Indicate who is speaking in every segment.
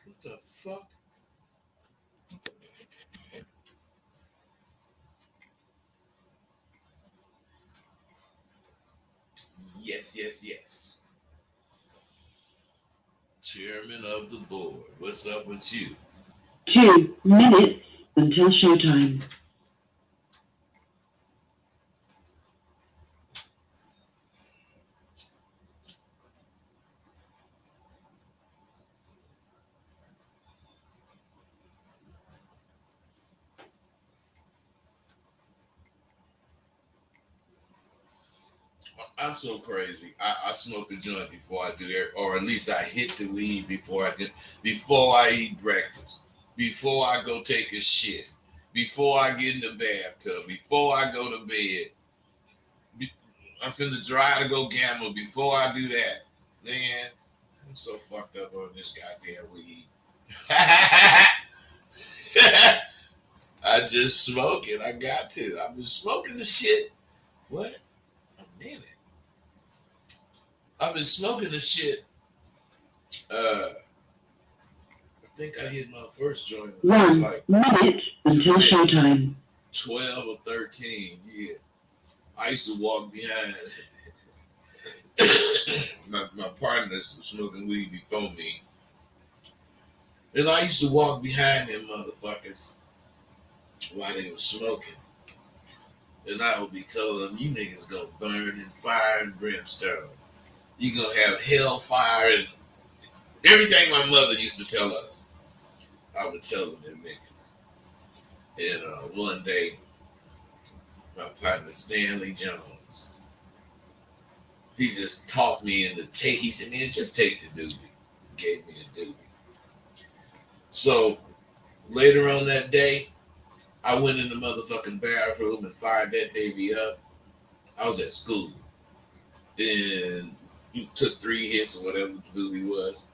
Speaker 1: What the fuck? Yes, yes, yes. Chairman of the board. What's up with you?
Speaker 2: 2 minutes until showtime.
Speaker 1: I'm so crazy. I smoke a joint before I do that, or at least I hit the weed before I eat breakfast, before I go take a shit, before I get in the bathtub, before I go to bed. I'm finna try to go gamble before I do that. Man, I'm so fucked up on this goddamn weed. I just smoke it. I got to. I've been smoking the shit. What? A minute. I've been smoking the shit. I think I hit my first joint when I was
Speaker 2: 1 minute until showtime.
Speaker 1: 12 or 13. Yeah. I used to walk behind my partners was smoking weed before me. And I used to walk behind them motherfuckers while they were smoking. And I would be telling them, you niggas gonna burn in fire and brimstone. You gonna have hellfire and everything my mother used to tell us. I would tell them niggas. And one day, my partner Stanley Jones, he just talked me into take. He said, "Man, just take the doobie." Gave me a doobie. So later on that day, I went in the motherfucking bathroom and fired that baby up. I was at school and took 3 hits or whatever the doobie was.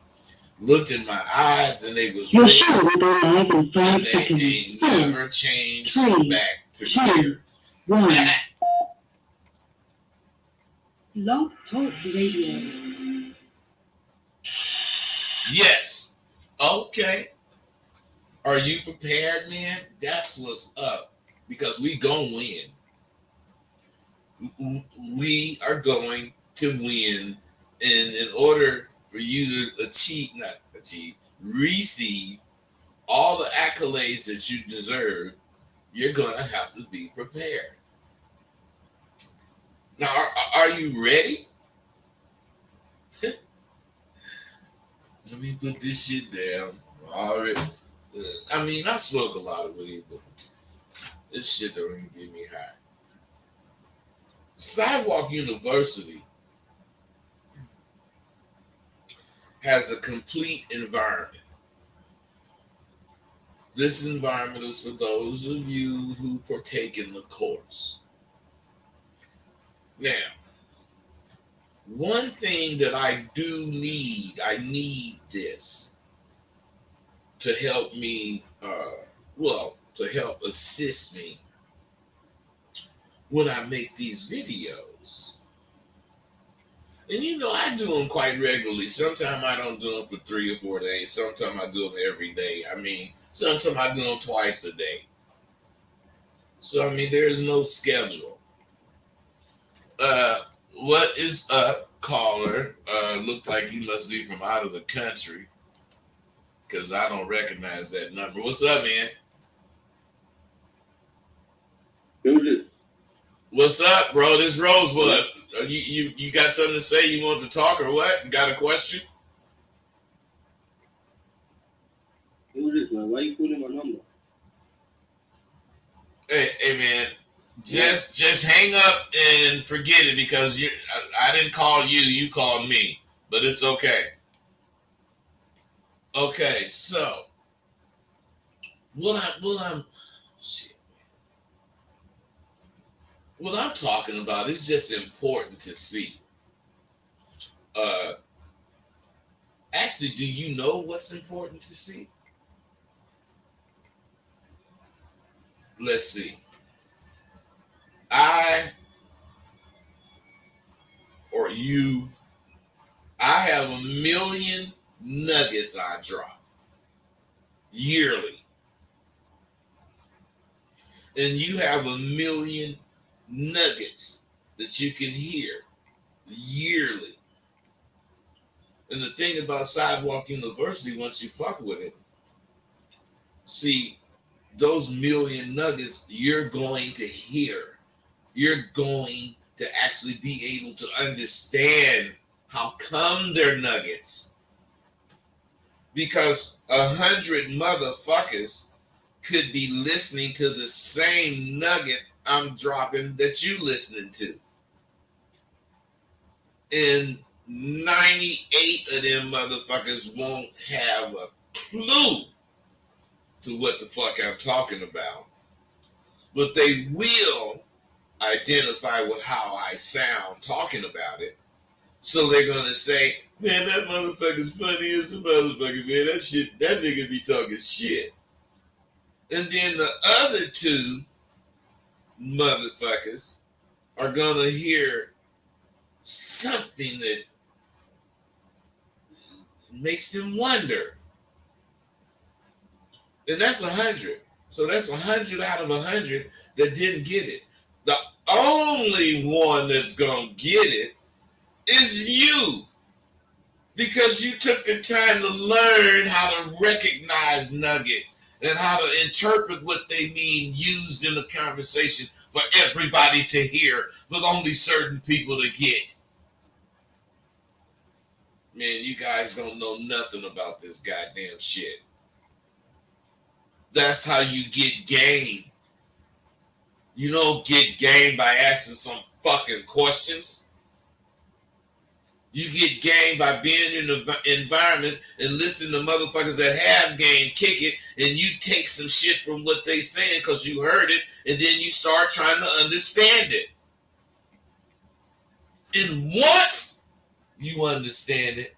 Speaker 1: Looked in my eyes and they was
Speaker 2: Your
Speaker 1: red.
Speaker 2: show will go live in 5
Speaker 1: And
Speaker 2: seconds.
Speaker 1: they never changed
Speaker 2: 3,
Speaker 1: back to
Speaker 2: 2,
Speaker 1: clear.
Speaker 2: 1. Love Talk Radio.
Speaker 1: Yes. Okay. Are you prepared, man? That's what's up. Because we gonna win. We are going to win. And in order for you to receive all the accolades that you deserve, you're gonna have to be prepared. Now, are you ready? Let me put this shit down. Already. I mean, I smoke a lot of weed, but this shit don't even get me high. Sidewalk University has a complete environment. This environment is for those of you who partake in the course. Now, one thing that I need this to help me, to help assist me when I make these videos. And I do them quite regularly. Sometimes I don't do them for 3 or 4 days. Sometimes I do them every day. I mean, sometimes I do them twice a day. So, I mean, there is no schedule. What is up, caller? Look like you must be from out of the country, because I don't recognize that number. What's up, man?
Speaker 3: Who's it?
Speaker 1: What's up, bro? This Rosebud. You got something to say? You want to talk or what? You got a question?
Speaker 3: Who's this, man? Why you putting my number?
Speaker 1: Hey, man. Just hang up and forget it, because I didn't call you. You called me, but it's okay. Okay, so what I'm talking about is just important to see. actually, do you know what's important to see? Let's see. I or you, I have a million nuggets I drop yearly. And you have a million nuggets that you can hear yearly. And the thing about Sidewalk University, once you fuck with it, see, those million nuggets you're going to hear. You're going to actually be able to understand how come they're nuggets. Because 100 motherfuckers could be listening to the same nugget I'm dropping that you listening to. And 98 of them motherfuckers won't have a clue to what the fuck I'm talking about. But they will identify with how I sound talking about it. So they're gonna say, man, that motherfucker's funny as a motherfucker, man. That nigga be talking shit. And then the other two motherfuckers are gonna hear something that makes them wonder. And that's 100. So that's 100 out of 100 that didn't get it. The only one that's gonna get it is you. Because you took the time to learn how to recognize nuggets and how to interpret what they mean used in a conversation for everybody to hear, but only certain people to get. Man, you guys don't know nothing about this goddamn shit. That's how you get game. You don't get game by asking some fucking questions. You get game by being in the environment and listening to motherfuckers that have game, kick it, and you take some shit from what they saying because you heard it, and then you start trying to understand it. And once you understand it,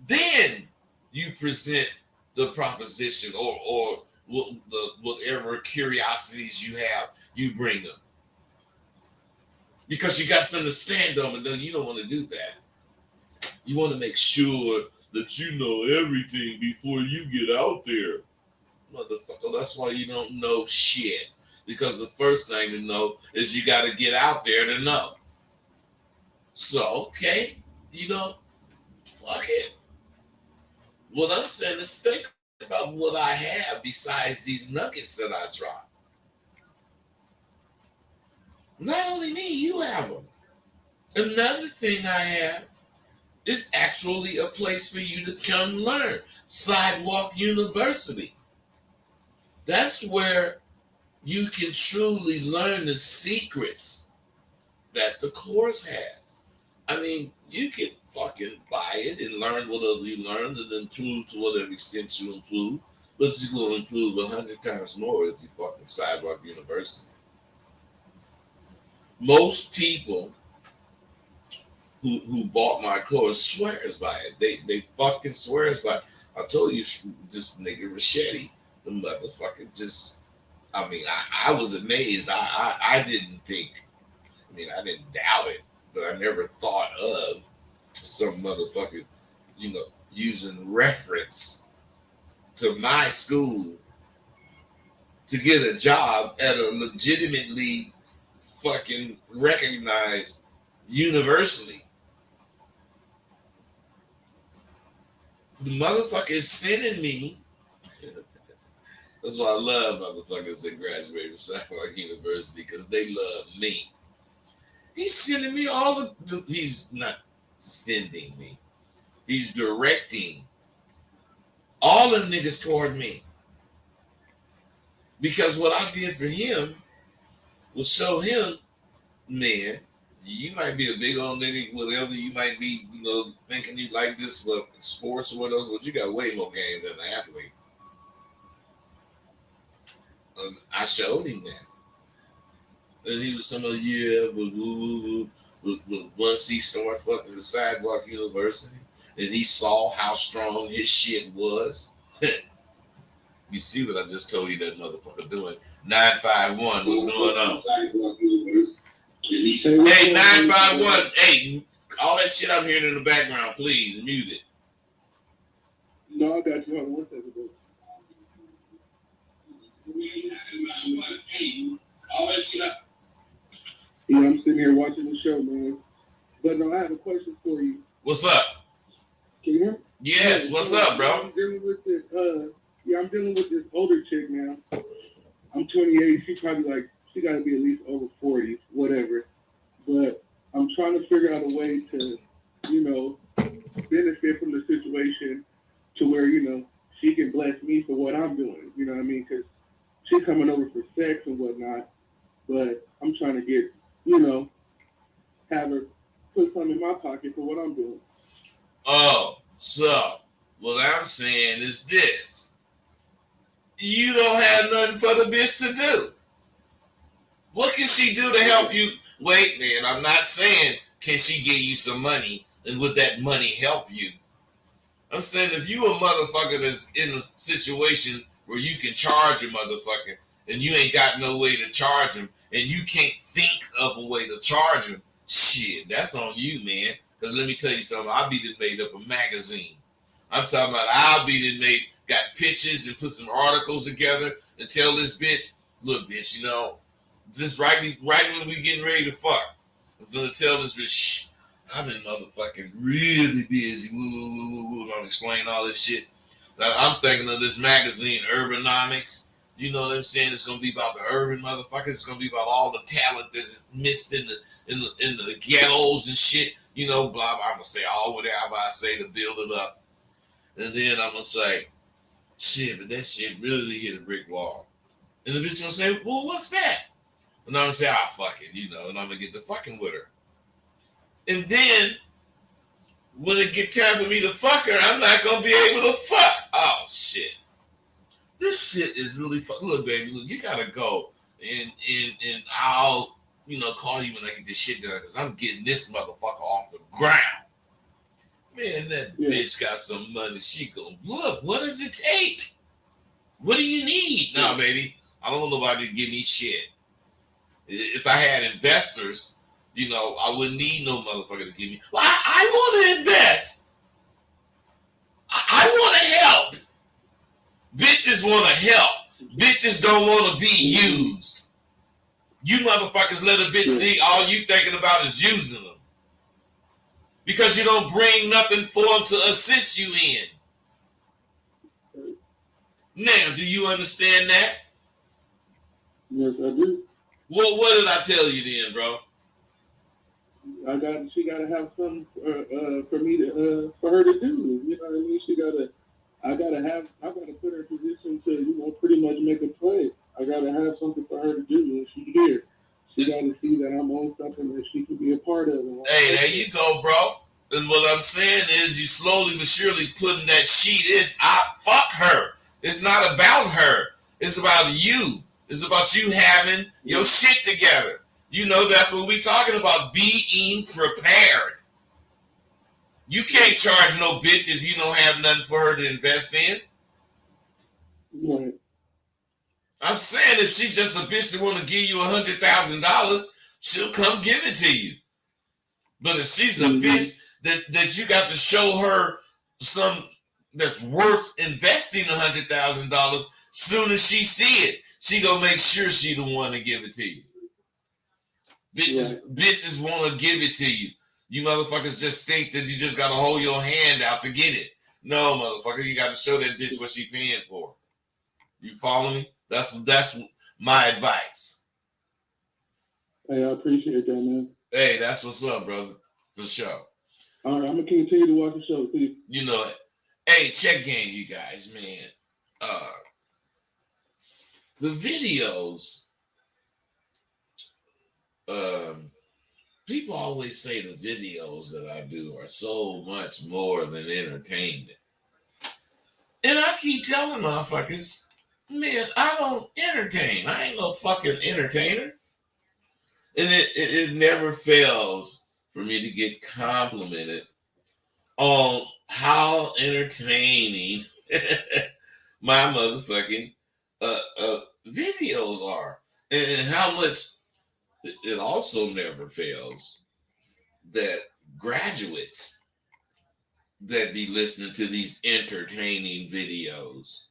Speaker 1: then you present the proposition or whatever curiosities you have, you bring them. Because you got something to stand on, and then you don't want to do that. You want to make sure that you know everything before you get out there. Motherfucker, that's why you don't know shit. Because the first thing to know is you got to get out there to know. So, okay, fuck it. What I'm saying is think about what I have besides these nuggets that I drop. Not only me, you have them. Another thing I have is actually a place for you to come learn. Sidewalk University. That's where you can truly learn the secrets that the course has. I mean, you can fucking buy it and learn whatever you learned and improve to whatever extent you improve. But you're going to improve 100 times more if you fucking Sidewalk University. Most people who bought my course swears by it. They fucking swears by it. I told you this nigga Rachetti, the motherfucker just, I mean, I was amazed. I didn't think, I mean, I didn't doubt it, but I never thought of some motherfucker, using reference to my school to get a job at a legitimately fucking recognized university. The motherfucker is sending me. That's why I love motherfuckers that graduate from Sidewalk University, because they love me. He's sending me he's not sending me. He's directing all the niggas toward me. Because what I did for him was show him, man, you might be a big old nigga, whatever, you might be, thinking you like this for sports or whatever, but you got way more game than an athlete. And I showed him that. And he was somebody, yeah, but once he started fucking the Sidewalk University, and he saw how strong his shit was. You see what I just told you that motherfucker doing? 951, what's going on? Hey, 951, hey, all that shit I'm hearing in the background, please mute it.
Speaker 3: No, I got you. Hold on one second, bro. Yeah, I'm sitting here watching the show, man. But no, I have a question for you.
Speaker 1: What's up?
Speaker 3: Can you hear me?
Speaker 1: Yes,
Speaker 3: Yeah,
Speaker 1: what's
Speaker 3: so
Speaker 1: up, bro?
Speaker 3: I'm dealing with this. I'm dealing with this older chick now. I'm 28. She probably she got to be at least over 40, whatever. But I'm trying to figure out a way to, benefit from the situation to where she can bless me for what I'm doing. You know what I mean? Because she's coming over for sex and whatnot. But I'm trying to get, have her put something in my pocket for what I'm doing.
Speaker 1: Oh, so what I'm saying is this. You don't have nothing for the bitch to do. What can she do to help you? Wait, man, I'm not saying can she give you some money and would that money help you? I'm saying if you a motherfucker that's in a situation where you can charge a motherfucker and you ain't got no way to charge him and you can't think of a way to charge him, shit, that's on you, man. Because let me tell you something, I'll be done made up a magazine. I'm talking about I'll be done got pictures and put some articles together and tell this bitch, look, bitch, this right when we getting ready to fuck, I'm gonna tell this bitch, shh, I've been motherfucking really busy. I'm explaining all this shit. I'm thinking of this magazine, Urbanomics. You know what I'm saying? It's gonna be about the urban motherfuckers. It's gonna be about all the talent that's missed in the ghettos and shit. Blah blah. I'm gonna say all whatever I say to build it up, and then I'm gonna say, shit, but that shit really hit a brick wall. And the bitch gonna say, well, what's that? And I'm gonna say, fuck it, and I'm gonna get to fucking with her. And then when it get time for me to fuck her, I'm not gonna be able to fuck. Oh shit. This shit is really fuck. Look, baby, look, you gotta go. And I'll, call you when I get this shit done, because I'm getting this motherfucker off the ground. Man, that bitch got some money. She go, look, what does it take? What do you need? No, baby, I don't want nobody to give me shit. If I had investors, I wouldn't need no motherfucker to give me. Well, I want to invest. I want to help. Bitches want to help. Bitches don't want to be used. You motherfuckers let a bitch see all you thinking about is using them. Because you don't bring nothing for them to assist you in. Now, do you understand that?
Speaker 3: Yes, I do.
Speaker 1: Well, what did I tell you then, bro?
Speaker 3: She gotta have something for me to for her to do. You know what I mean? I gotta put her in position to pretty much make a play. I gotta have something for her to do when she's here. She gotta see that I'm on something that she can be a part of.
Speaker 1: Hey, there you go, bro. And what I'm saying is, you slowly but surely putting that sheet is, fuck her. It's not about her. It's about you. It's about you having your shit together. That's what we talking about, being prepared. You can't charge no bitch if you don't have nothing for her to invest in.
Speaker 3: Right.
Speaker 1: I'm saying if she's just a bitch that want to give you $100,000, she'll come give it to you. But if she's a bitch that you got to show her some that's worth investing $100,000, soon as she see it, she gonna make sure she the one to give it to you. Bitches want to give it to you. You motherfuckers just think that you just gotta hold your hand out to get it. No, motherfucker, you gotta show that bitch what she paying for. You follow me? That's my advice.
Speaker 3: Hey, I appreciate that, man.
Speaker 1: Hey, that's what's up, brother. For sure.
Speaker 3: All right, I'm gonna continue to watch the show. See.
Speaker 1: You know it. Hey, check game, you guys, man. The videos. People always say the videos that I do are so much more than entertainment. And I keep telling motherfuckers, man, I don't entertain. I ain't no fucking entertainer. And it never fails for me to get complimented on how entertaining my motherfucking videos are, and how much it also never fails that graduates that be listening to these entertaining videos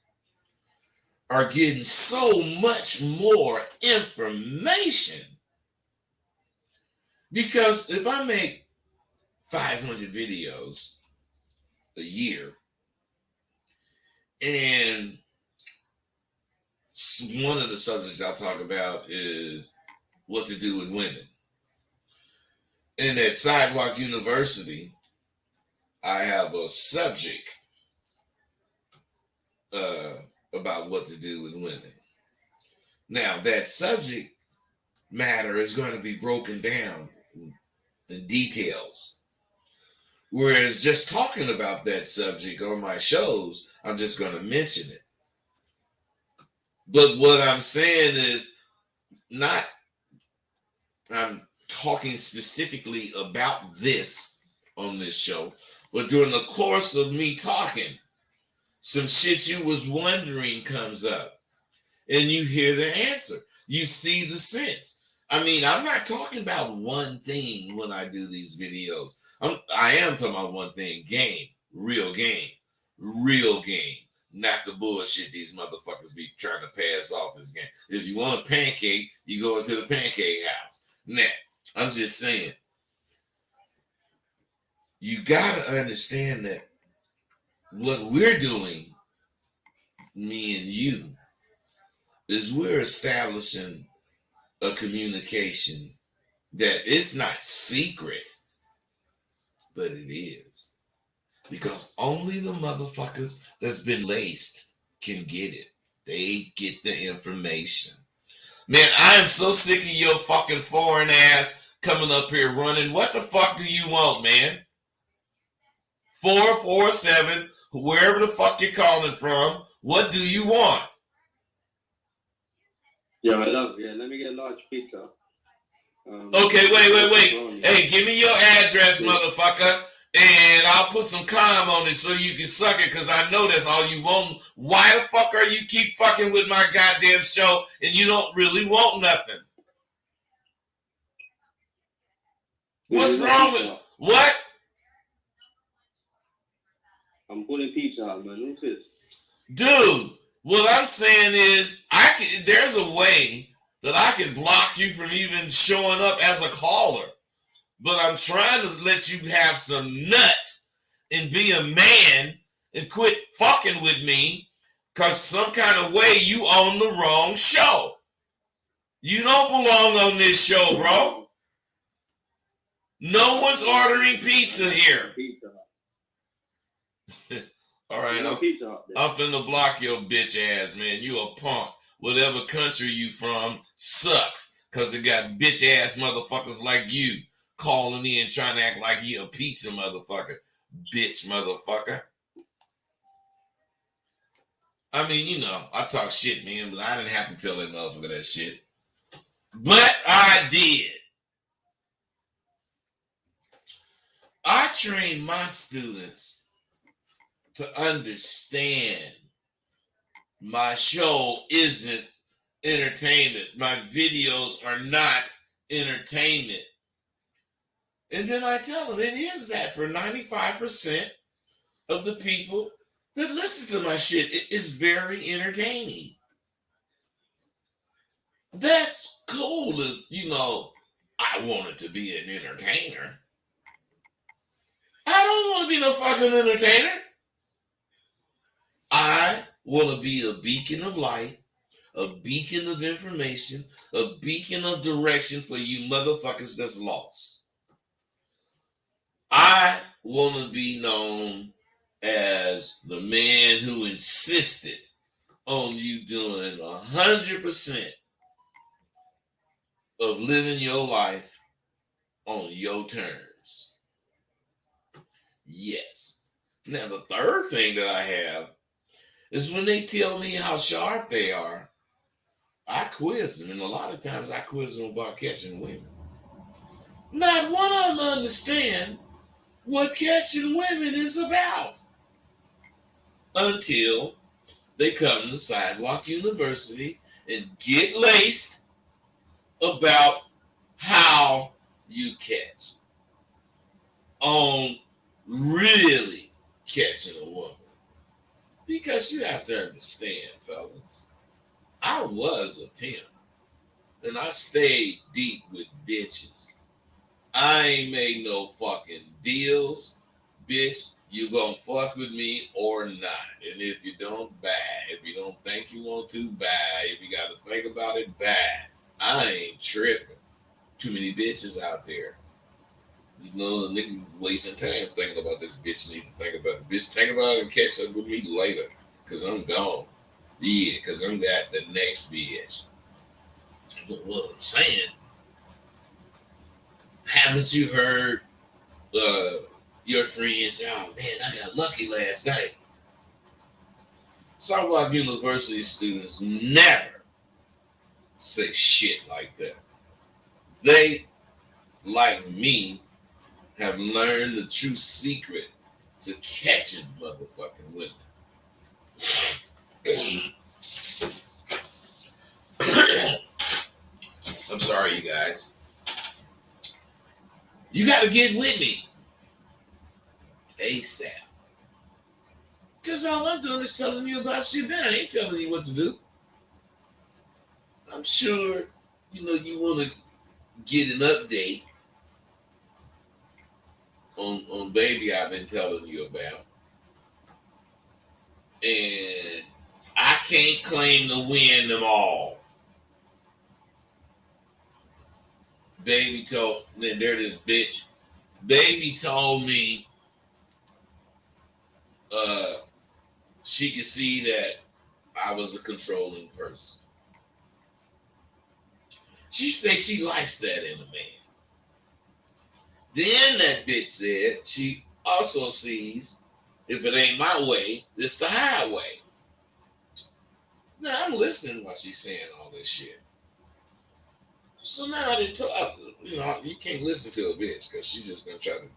Speaker 1: are getting so much more information. Because if I make 500 videos a year, and one of the subjects I'll talk about is what to do with women. And at Sidewalk University, I have a subject about what to do with women. Now, that subject matter is going to be broken down in details. Whereas just talking about that subject on my shows, I'm just going to mention it. But what I'm saying is not, I'm talking specifically about this on this show, but during the course of me talking, some shit you was wondering comes up and you hear the answer. You see the sense. I mean, I'm not talking about one thing when I do these videos. I am talking about one thing: game, real game, real game. Not the bullshit these motherfuckers be trying to pass off as game. If you want a pancake, you go into the pancake house. Now, I'm just saying, you gotta understand that what we're doing, me and you, is we're establishing a communication that it's not secret, but it is. Because only the motherfuckers that's been laced can get it. They get the information. Man, I am so sick of your fucking foreign ass coming up here running. What the fuck do you want, man? 447, wherever the fuck you're calling from, what do you want?
Speaker 4: Yeah, I love it. Yeah, let me get a large pizza.
Speaker 1: Okay, wait. Hey, give me your address, motherfucker, and I'll put some calm on it so you can suck it, because I know that's all you want. Why the fuck are you keep fucking with my goddamn show and you don't really want nothing? What's wrong with what?
Speaker 4: I'm putting pizza out, man. Who's this?
Speaker 1: Dude, what I'm saying is there's a way that I can block you from even showing up as a caller. But I'm trying to let you have some nuts and be a man and quit fucking with me, because some kind of way you on the wrong show. You don't belong on this show, bro. No one's ordering pizza here. All right, I'm finna block your bitch ass, man. You a punk. Whatever country you from sucks, because they got bitch ass motherfuckers like you calling in trying to act like he a pizza motherfucker. Bitch motherfucker. I mean, you know, I talk shit, man, but I didn't have to tell that motherfucker that shit. But I did. I train my students to understand my show isn't entertainment. My videos are not entertainment. And then I tell them it is that for 95% of the people that listen to my shit. It is very entertaining. That's cool if, you know, I wanted to be an entertainer. I don't want to be no fucking entertainer. I want to be a beacon of light, a beacon of information, a beacon of direction for you motherfuckers that's lost. I want to be known as the man who insisted on you doing 100% of living your life on your terms. Yes. Now, the third thing that I have is when they tell me how sharp they are, I quiz them. And a lot of times I quiz them about catching women. Not one of them understand what catching women is about until they come to Sidewalk University and get laced about how you catch on really catching a woman. Because you have to understand, fellas, I was a pimp and I stayed deep with bitches. I ain't made no fucking deals. Bitch, you gonna fuck with me or not. And if you don't, buy. If you don't think you want to, buy. If you gotta think about it, buy. I ain't tripping. Too many bitches out there. You know, the nigga wasting time thinking about this bitch. Need to think about it. Bitch, think about it and catch up with me later. Cause I'm gone. Yeah, cause I'm got the next bitch. But what I'm saying, haven't you heard your friends say, oh man, I got lucky last night? Sidewalk University students never say shit like that. They, like me, have learned the true secret to catching motherfucking women. I'm sorry, you guys. You got to get with me ASAP. Because all I'm doing is telling you about shit. Then I ain't telling you what to do. I'm sure, you want to get an update on baby I've been telling you about. And I can't claim to win them all. Baby told, then there this bitch. Baby told me she could see that I was a controlling person. She said she likes that in a man. Then that bitch said she also sees if it ain't my way, it's the highway. Now I'm listening while she's saying all this shit. So now I didn't talk. You can't listen to a bitch because she's just gonna try to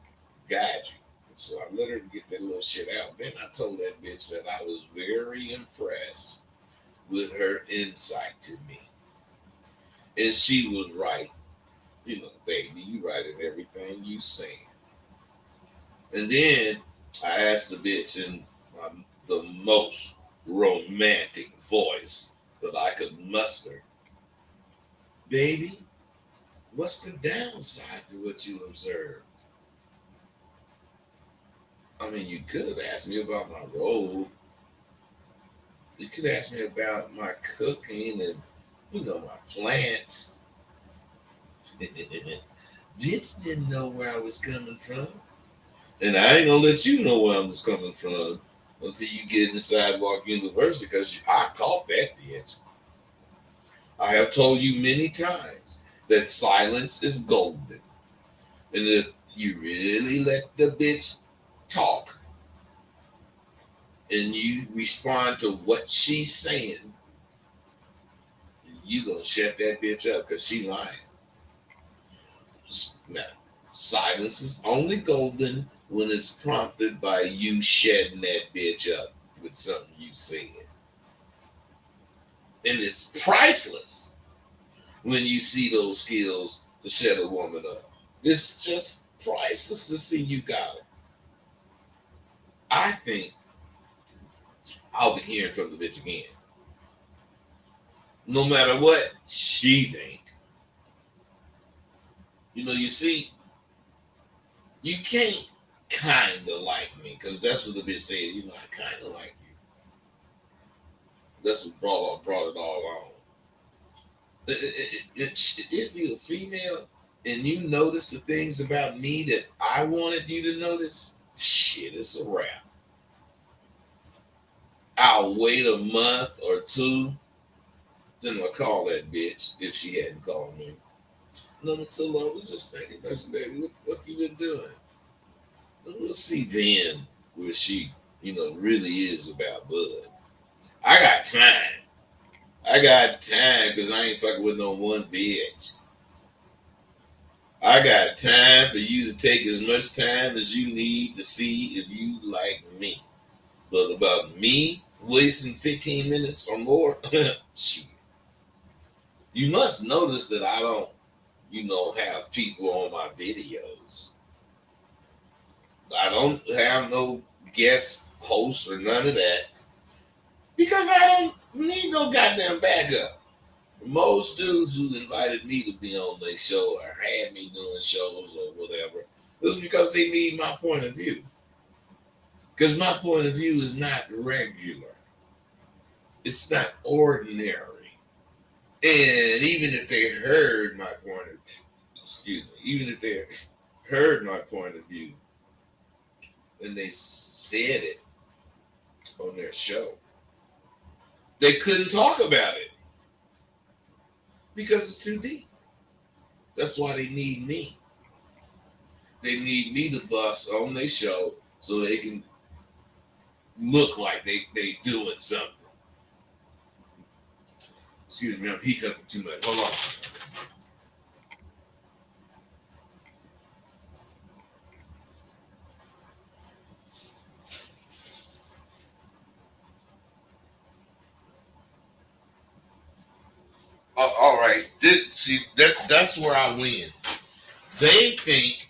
Speaker 1: guide you. So I let her get that little shit out. Then I told that bitch that I was very impressed with her insight to me. And she was right. Baby, you right in everything you saying. And then I asked the bitch in the most romantic voice that I could muster, baby, what's the downside to what you observed? I mean, you could have asked me about my role. You could ask me about my cooking and, my plants. Bitch didn't know where I was coming from. And I ain't gonna let you know where I was coming from until you get in Sidewalk University, because I caught that bitch. I have told you many times that silence is golden. And if you really let the bitch talk and you respond to what she's saying, you gonna shut that bitch up because she lying. Now, silence is only golden when it's prompted by you shutting that bitch up with something you said. And it's priceless when you see those skills to shut a woman up. It's just priceless to see you got it. I think I'll be hearing from the bitch again. No matter what she think. You see, you can't kind of like me, because that's what the bitch said. I kind of like you. That's what brought it all on. If you're a female and you notice the things about me that I wanted you to notice, shit, it's a wrap. I'll wait a month or two, then I'll call that bitch if she hadn't called me. No, until I was just thinking, baby, what the fuck you been doing? And we'll see then where she, really is about bud. I got time. Because I ain't fucking with no one bitch. I got time for you to take as much time as you need to see if you like me. But about me wasting 15 minutes or more, shit. You must notice that I don't, have people on my videos. I don't have no guest hosts or none of that because I don't need no goddamn backup. Most dudes who invited me to be on their show or had me doing shows or whatever, it was because they need my point of view. Because my point of view is not regular. It's not ordinary. And even if they heard my point of even if they heard my point of view and they said it on their show, they couldn't talk about it because it's too deep. That's why they need me. They need me to bust on their show so they can look like they doing something. Excuse me, I'm hiccuping too much. Hold on. All right. That's where I win. They think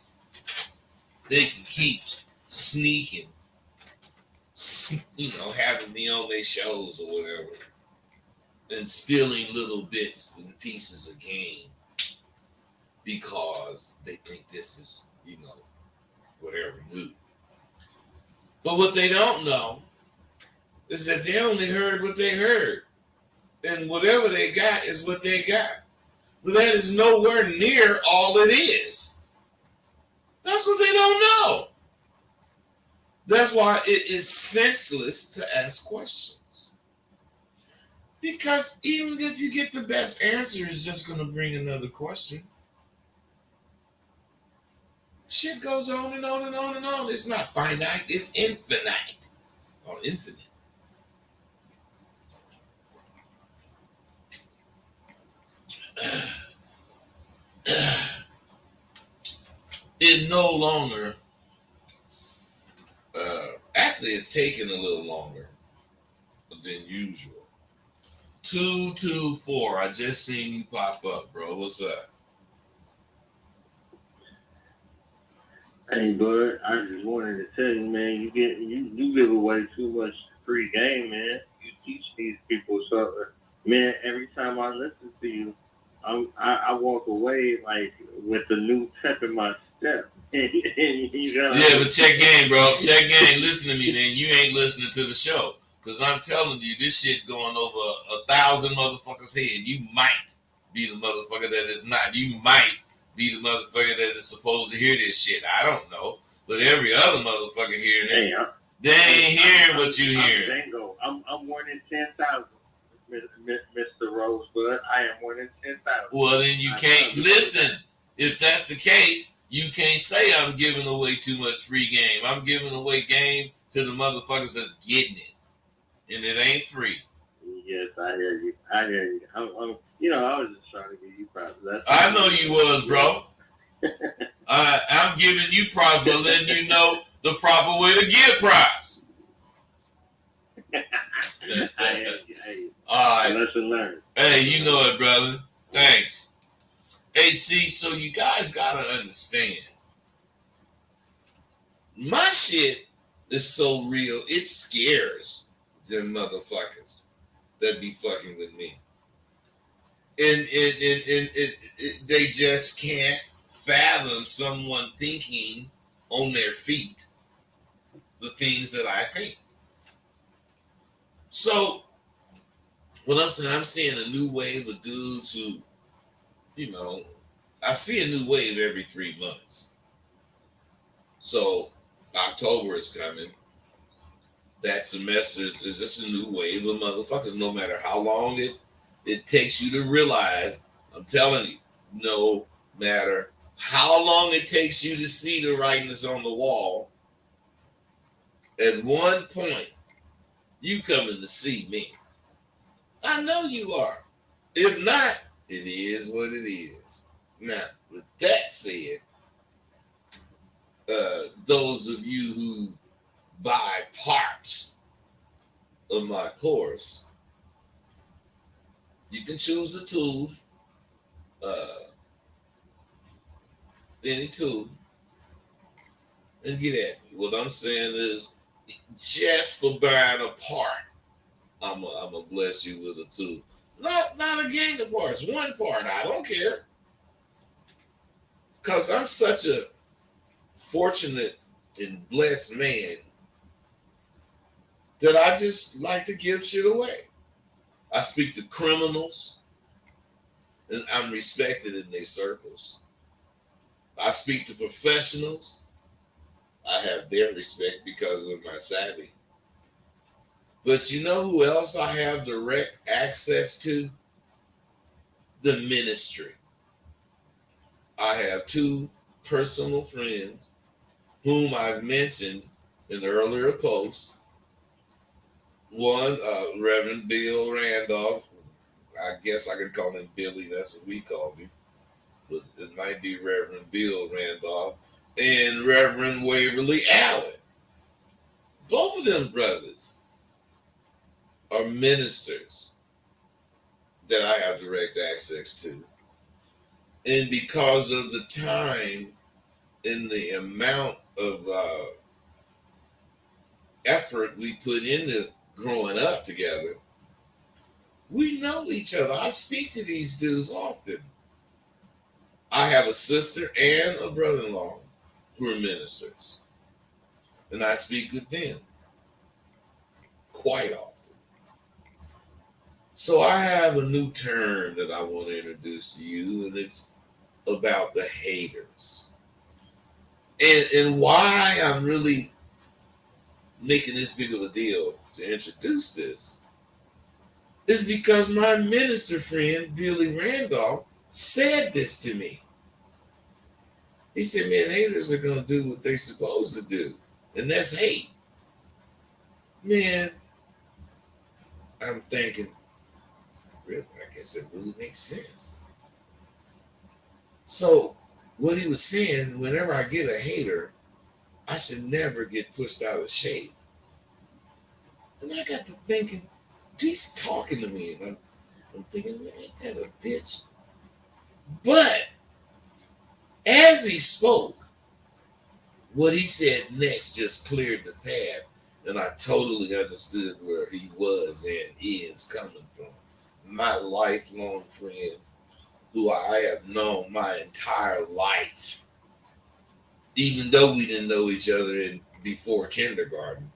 Speaker 1: they can keep sneaking, having me on their shows or whatever, and stealing little bits and pieces of game because they think this is, whatever new. But what they don't know is that they only heard what they heard. And whatever they got is what they got. But that is nowhere near all it is. That's what they don't know. That's why it is senseless to ask questions. Because even if you get the best answer, it's just going to bring another question. Shit goes on and on and on and on. It's not finite, it's infinite. Or infinite. It no longer, actually, it's taking a little longer than usual. 224. I just seen you pop up, bro. What's up?
Speaker 5: Hey, bud, I just wanted to tell you, man, you give away too much free game, man. You teach these people something, man. Every time I listen to you, I walk away like with a new step in my step.
Speaker 1: Yeah, but check game, bro. Check game. Listen to me, man. You ain't listening to the show. Because I'm telling you, this shit going over 1,000 motherfuckers' head. You might be the motherfucker that is not. You might be the motherfucker that is supposed to hear this shit. I don't know. But every other motherfucker hearing it,
Speaker 5: hey,
Speaker 1: they ain't hearing what you hearing.
Speaker 5: I'm more than 10,000, Mr. Rosebud. I am more than 10,000.
Speaker 1: Well, then you can't listen. If that's the case, you can't say I'm giving away too much free game. I'm giving away game to the motherfuckers that's getting it. And it ain't free.
Speaker 5: Yes, I hear you. I was just trying to give you props.
Speaker 1: I know you was, bro. I'm giving you props, but letting you know the proper way to give props.
Speaker 5: I hear you. Hey,
Speaker 1: all right.
Speaker 5: Lesson learned.
Speaker 1: Hey, you know it, brother. Thanks. Hey, see, so you guys gotta understand. My shit is so real, it scares them motherfuckers that be fucking with me. And they just can't fathom someone thinking on their feet the things that I think. So, what I'm saying, I'm seeing a new wave of dudes who, I see a new wave every 3 months. So, October is coming. That semester is just a new wave of motherfuckers. No matter how long it takes you to realize, I'm telling you, no matter how long it takes you to see the writings on the wall, at one point, you coming to see me. I know you are. If not, it is what it is. Now, With that said, those of you who buy parts of my course, you can choose a tool, uh, any tool, and get at me. What I'm saying is, just for buying a part, I'm gonna bless you with a tool. Not a gang of parts, one part. I don't care, cause I'm such a fortunate and blessed man that I just like to give shit away. I speak to criminals, and I'm respected in their circles. I speak to professionals. I have their respect because of my savvy. But you know who else I have direct access to? The ministry. I have two personal friends whom I've mentioned in earlier posts. One, Reverend Bill Randolph. I guess I can call him Billy. That's what we call him. But it might be Reverend Bill Randolph. And Reverend Waverly Allen. Both of them brothers are ministers that I have direct access to. And because of the time and the amount of effort we put into growing up together, we know each other. I speak to these dudes often. I have a sister and a brother-in-law who are ministers, and I speak with them quite often. So I have a new term that I want to introduce to you, and it's about the haters. And why I'm really making this big of a deal to introduce this is because my minister friend, Billy Randolph, said this to me. He said, man, haters are going to do what they're supposed to do, and that's hate. Man, I'm thinking, really, I guess it really makes sense. So, what he was saying, whenever I get a hater, I should never get pushed out of shape. And I got to thinking, he's talking to me, and I'm thinking, man, ain't that a bitch? But as he spoke, what he said next just cleared the path, and I totally understood where he was and is coming from. My lifelong friend, who I have known my entire life, even though we didn't know each other before kindergarten.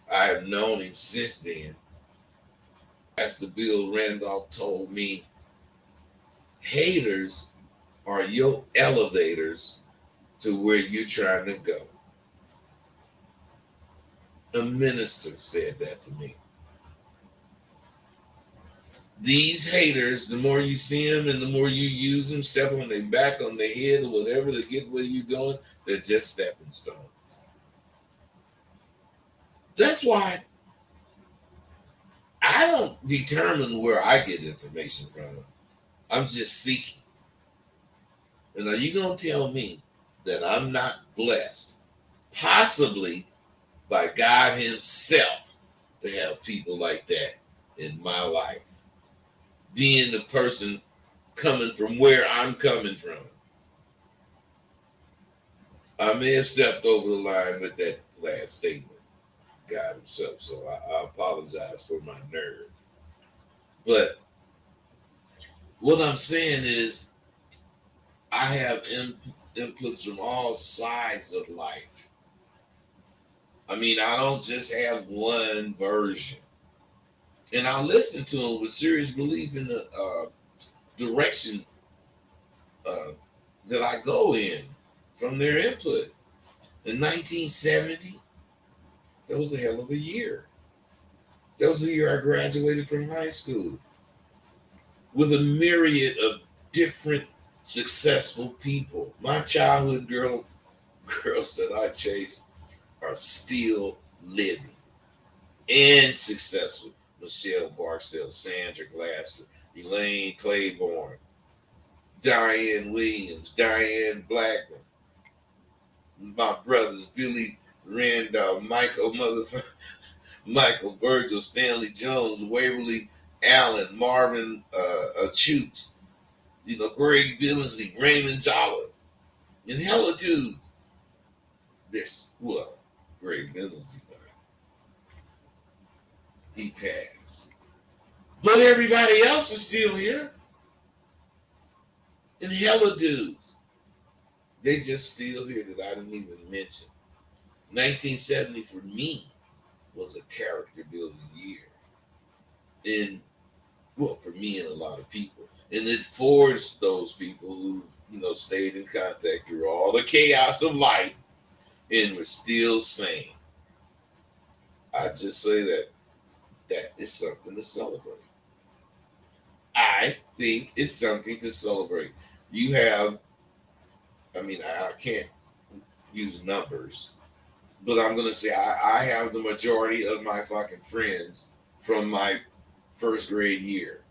Speaker 1: I have known him since then. Pastor Bill Randolph told me, haters are your elevators to where you're trying to go. A minister said that to me. These haters, the more you see them and the more you use them, step on their back, on their head, or whatever to get where you're going, they're just stepping stones. That's why I don't determine where I get information from. I'm just seeking. And are you going to tell me that I'm not blessed, possibly by God himself, to have people like that in my life? Being the person coming from where I'm coming from. I may have stepped over the line with that last statement, God himself, so I apologize for my nerve. But what I'm saying is, I have inputs from all sides of life. I mean, I don't just have one version. And I listen to them with serious belief in the direction that I go in from their input. In 1970, that was a hell of a year. That was the year I graduated from high school with a myriad of different successful people. My childhood girls that I chased are still living and successful. Michelle Barksdale, Sandra Glasser, Elaine Claiborne, Diane Williams, Diane Blackman, my brothers Billy Randolph, Michael Virgil, Stanley Jones, Waverly Allen, Marvin Chutes, Greg Billingsley, Raymond Jolla, and hella dudes. Greg Billingsley, he passed. But everybody else is still here. And hella dudes. They just still here that I didn't even mention. 1970 for me was a character building year. And for me and a lot of people. And it forged those people who, stayed in contact through all the chaos of life and were still sane. I just say that is something to celebrate. I think it's something to celebrate. You have, I can't use numbers, but I'm going to say I have the majority of my fucking friends from my first grade year.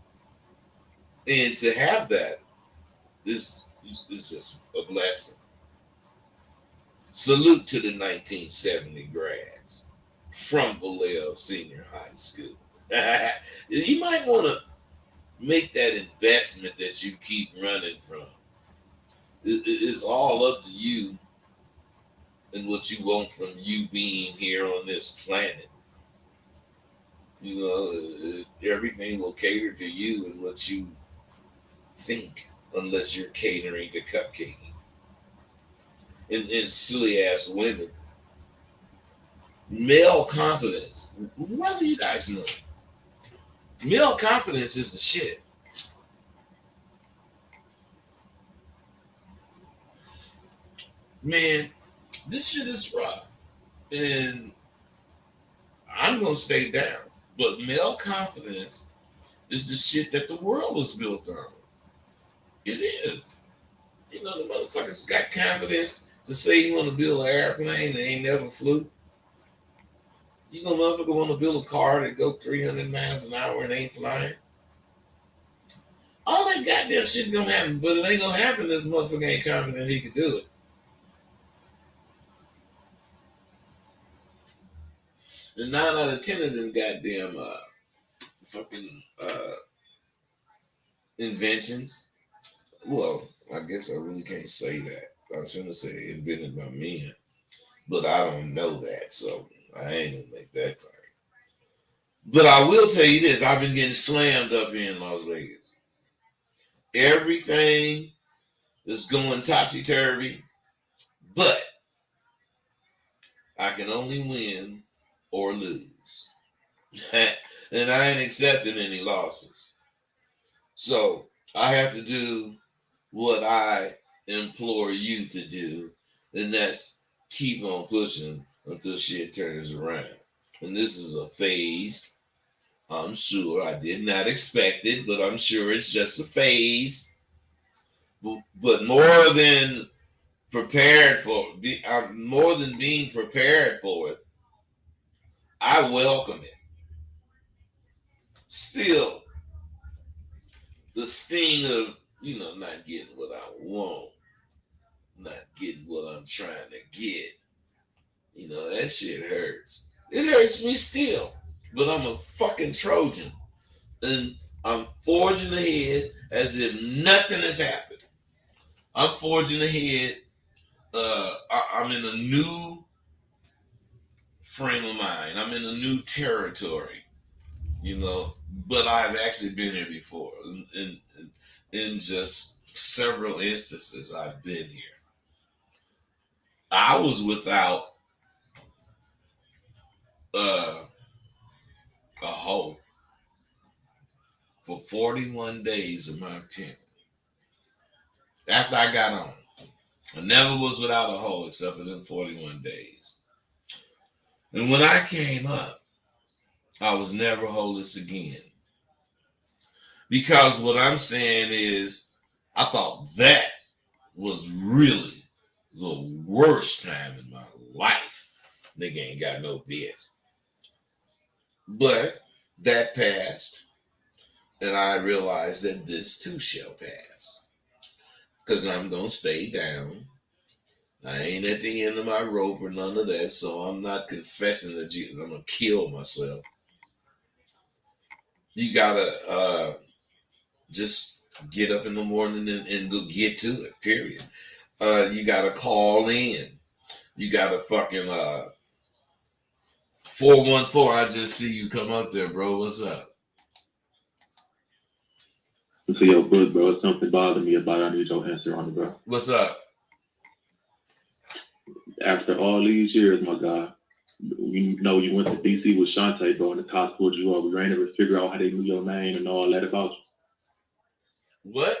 Speaker 1: And to have that is just a blessing. Salute to the 1970 grads from Vallejo Senior High School. You might want to make that investment that you keep running from. It's all up to you and what you want from you being here on this planet. Everything will cater to you and what you think, unless you're catering to cupcaking. And silly ass women. Male confidence. What do you guys know? Male confidence is the shit. Man, this shit is rough. And I'm going to stay down. But male confidence is the shit that the world is built on. It is. The motherfuckers got confidence to say you want to build an airplane that ain't never flew. Motherfucker want to build a car that go 300 miles an hour and ain't flying. All that goddamn shit gonna happen, but it ain't gonna happen if the motherfucker ain't confident he can do it. And 9 out of 10 of them goddamn fucking inventions. Well, I guess I really can't say that. I was gonna say invented by men, but I don't know that, so I ain't gonna make that claim. But I will tell you this: I've been getting slammed up here in Las Vegas. Everything is going topsy-turvy, but I can only win or lose. And I ain't accepting any losses. So I have to do what I implore you to do, and that's keep on pushing until shit turns around. And this is a phase. I'm sure I did not expect it, but I'm sure it's just a phase. But more than prepared for, more than being prepared for it, I welcome it. Still, the sting of, not getting what I want, not getting what I'm trying to get, that shit hurts. It hurts me still, but I'm a fucking Trojan. And I'm forging ahead as if nothing has happened. I'm forging ahead. I'm in a new frame of mind. I'm in a new territory, but I've actually been here before. In just several instances, I've been here. I was without a hoe for 41 days of my opinion. After I got on, I never was without a hoe except for them 41 days. And when I came up, I was never holeless again. Because what I'm saying is, I thought that was really the worst time in my life. Nigga ain't got no bitch. But that passed, and I realized that this too shall pass. because I'm gonna stay down. I ain't at the end of my rope or none of that, so I'm not confessing that I'm gonna kill myself. You gotta just get up in the morning and go get to it. Period. You gotta call in. You gotta fucking 414. I just see you come up there, bro. What's up?
Speaker 6: So your book, bro, it's something bothering me about it. I need your answer on it, bro.
Speaker 1: What's up?
Speaker 6: After all these years, my guy, you know you went to DC with Shantae, bro, and the cops pulled you over. You ain't ever figure out how they knew your name and all that about you.
Speaker 1: What?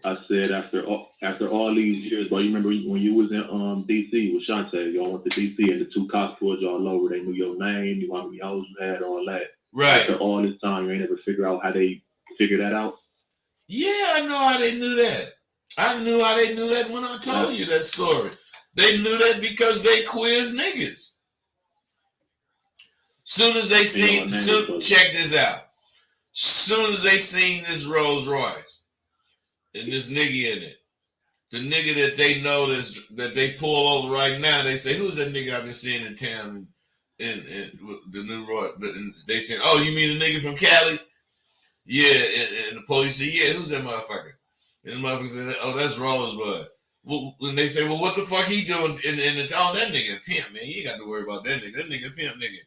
Speaker 6: I said after all these years, bro, you remember when you was in DC with Shantae, y'all went to DC and the two cops pulled y'all over. They knew your name, you how many hoes you had, all that.
Speaker 1: Right.
Speaker 6: After all this time, you ain't ever figure out how they figured that out.
Speaker 1: Yeah, I know how they knew that. I knew how they knew that when I told you that story. They knew that because they quiz niggas. Soon as they seen, check this out. Soon as they seen this Rolls Royce and this nigga in it, the nigga that they know that they pull over right now, they say, "Who's that nigga I've been seeing in town?" And the new Roy, they say, "Oh, you mean the nigga from Cali?" Yeah, and the police say, "Yeah, who's that motherfucker?" And the motherfucker said, "Oh, that's Rosebud." Well, and they say, "Well, what the fuck he doing?" And oh, that nigga pimp, man. You ain't got to worry about that nigga. That nigga pimp, nigga.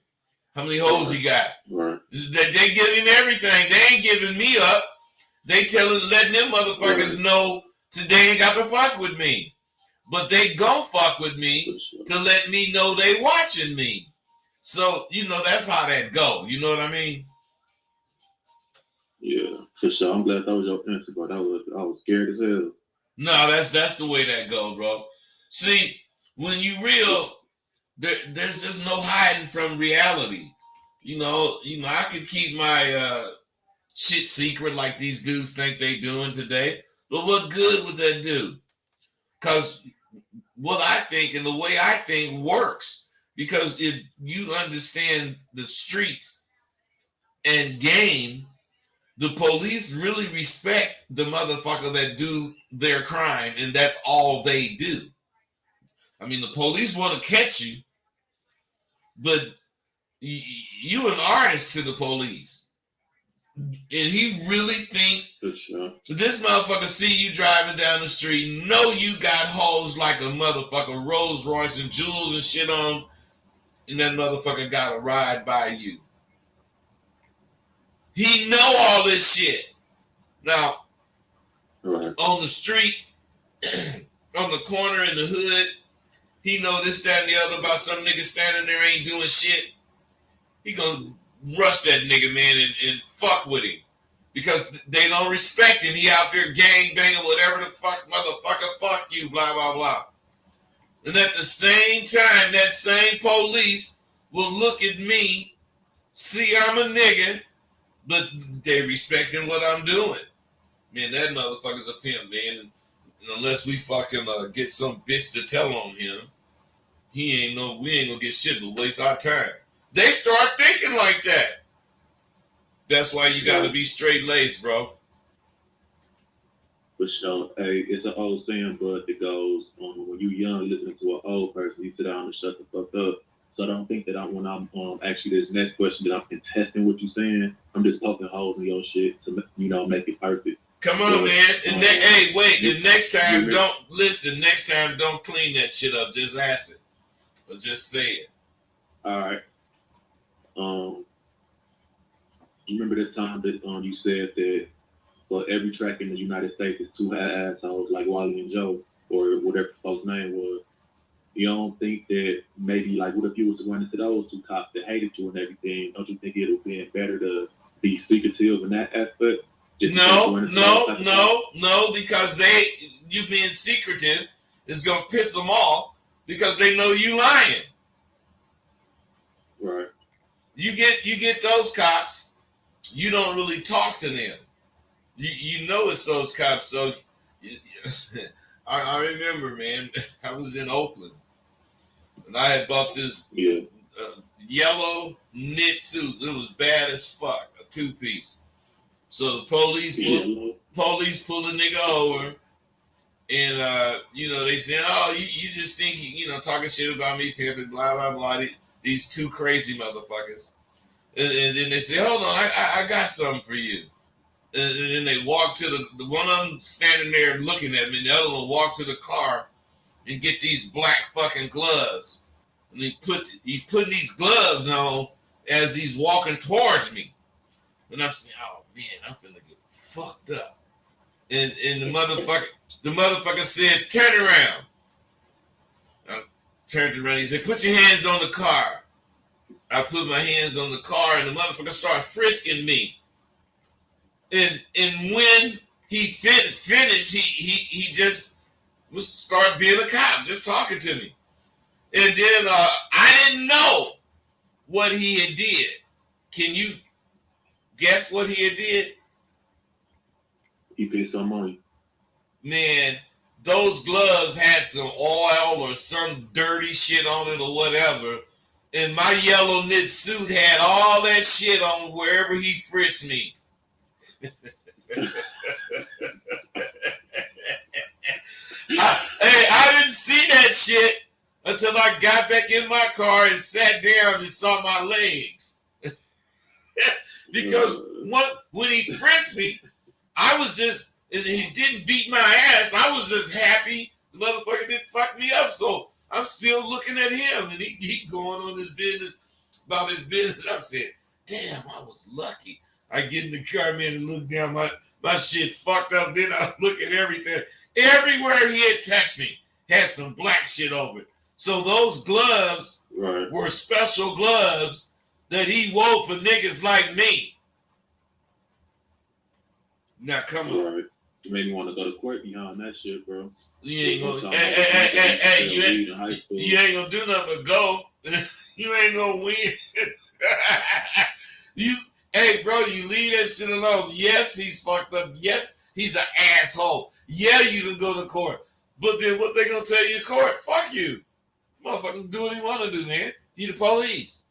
Speaker 1: How many hoes he got?
Speaker 6: Right.
Speaker 1: They give him everything. They ain't giving me up. They letting them motherfuckers know today ain't got to fuck with me. But they gon' fuck with me to let me know they watching me. So, that's how that go. You know what I mean?
Speaker 6: Yeah, for sure. I'm glad that was your answer, bro. I was scared as hell.
Speaker 1: No, that's the way that go, bro. See, when you real, there's just no hiding from reality. I could keep my shit secret like these dudes think they doing today. But what good would that do? Because what I think and the way I think works. Because if you understand the streets and game, the police really respect the motherfucker that do their crime, and that's all they do. I mean, the police want to catch you, but you an artist to the police. And he really thinks this motherfucker see you driving down the street, know you got hoes like a motherfucker, Rolls Royce and jewels and shit on, and that motherfucker got to ride by you. He know all this shit. Now, on the street, on the corner in the hood, he know this, that, and the other about some nigga standing there ain't doing shit. He gonna rush that nigga, man, and fuck with him. Because they don't respect him. He out there gang banging, whatever the fuck, motherfucker, fuck you, blah, blah, blah. And at the same time, that same police will look at me, see I'm a nigga, but they respecting what I'm doing. Man, that motherfucker's a pimp, man. And unless we fucking get some bitch to tell on him, we ain't gonna get shit but waste our time. They start thinking like that. That's why you gotta be straight laced, bro.
Speaker 6: For sure. Hey, it's an old saying, bud, that goes, when you young, listening to an old person, you sit down and shut the fuck up. So I don't think that when I'm asking this next question that I'm contesting what you're saying. I'm just poking holes in your shit to make it perfect.
Speaker 1: Come on, man. And hey, wait. The next time, don't listen. Next time, don't clean that shit up. Just ask it, or just say it.
Speaker 6: All right. You remember the time that you said that for every track in the United States is two assholes like Wally and Joe or whatever folks' name was. You don't think that maybe like what if you was to run into those two cops that hated you and everything? Don't you think it would be better to be secretive in that aspect?
Speaker 1: No, because you being secretive is gonna piss them off because they know you lying.
Speaker 6: Right.
Speaker 1: You get those cops, you don't really talk to them. You know it's those cops. So I remember, man, I was in Oakland and I had bought this yellow knit suit. It was bad as fuck, a 2-piece. So the police Police pull a nigga over, and they saying, "Oh, you just think talking shit about me, pimping, blah blah blah." These two crazy motherfuckers, and then they say, "Hold on, I got something for you." And then they walk to the one of them standing there looking at me, and the other one walk to the car and get these black fucking gloves. And he's putting these gloves on as he's walking towards me. And I'm saying, oh man, I'm finna get fucked up. And the motherfucker said, turn around. I turned around, he said, put your hands on the car. I put my hands on the car and the motherfucker started frisking me. And when he finished, he just started being a cop, just talking to me. And then I didn't know what he had did. Can you guess what he had did?
Speaker 6: He paid some money.
Speaker 1: Man, those gloves had some oil or some dirty shit on it or whatever. And my yellow knit suit had all that shit on wherever he frisked me. I didn't see that shit until I got back in my car and sat down and saw my legs. Because when he frisked me, I was just, and he didn't beat my ass. I was just happy the motherfucker didn't fuck me up. So I'm still looking at him, and he going on his business about his business. I'm saying, damn, I was lucky. I get in the car, man, and look down. My shit fucked up. Then I look at everything. Everywhere he had touched me had some black shit over it. So those gloves were special gloves that he wore for niggas like me. Now come on.
Speaker 6: Right. You made me want to go to court behind that shit, bro.
Speaker 1: You ain't gonna. Hey, you ain't gonna do nothing but go. You ain't gonna win. Hey, bro, you leave that shit alone. Yes, he's fucked up. Yes, he's an asshole. Yeah, you can go to court. But then what they gonna tell you in court? Fuck you. Motherfucker, do what he wanna do, man. He the police.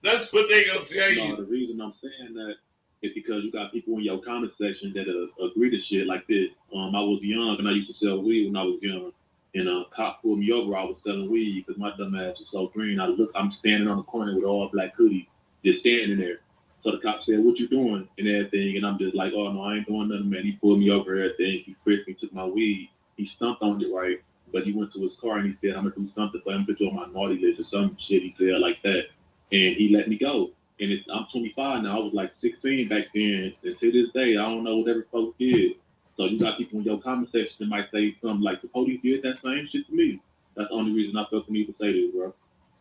Speaker 1: That's what they gonna tell you.
Speaker 6: No, the reason I'm saying that is because you got people in your comment section that agree to shit like this. I was young and I used to sell weed when I was young. And a cop pulled me over. I was selling weed because my dumb ass was so green. I'm standing on the corner with all black hoodie, just standing there. So the cop said, what you doing? And everything. And I'm just like, oh, no, I ain't doing nothing, man. He pulled me over and everything. He frisked me, took my weed. He stumped on it, right? But he went to his car and he said, I'm going to do something for him, put you on my naughty list or some shit. He said like that. And he let me go. And I'm 25 now. I was like 16 back then. And to this day, I don't know whatever folks did. So you got people in your comment section that might say something like, the police did that same shit to me. That's the only reason I felt the need to say this, bro.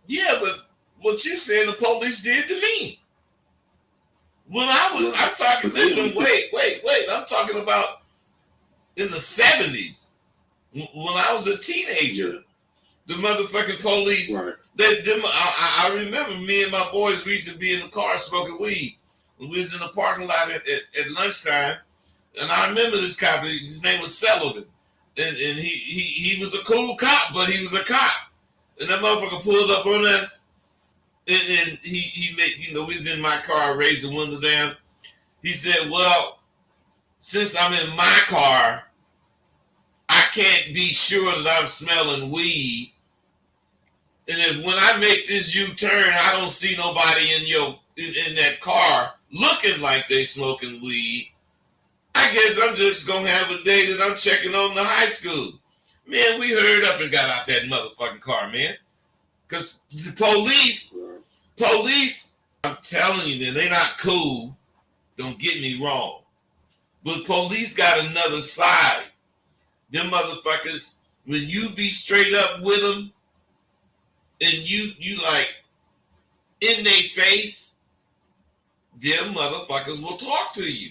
Speaker 1: Yeah, but what you saying the police did to me. When I'm talking, listen, wait. I'm talking about in the 70s. When I was a teenager. The motherfucking police, I remember me and my boys, we used to be in the car smoking weed. We was in the parking lot at lunchtime. And I remember this cop, his name was Sullivan. And he was a cool cop, but he was a cop. And that motherfucker pulled up on us. And he made, we was in my car, raised the window down. He said, well, since I'm in my car, I can't be sure that I'm smelling weed. And if when I make this U-turn, I don't see nobody in that car looking like they smoking weed, I guess I'm just going to have a day that I'm checking on the high school. Man, we hurried up and got out that motherfucking car, man. Because the police, I'm telling you, they're not cool. Don't get me wrong. But police got another side. Them motherfuckers, when you be straight up with them, and you like in their face, them motherfuckers will talk to you.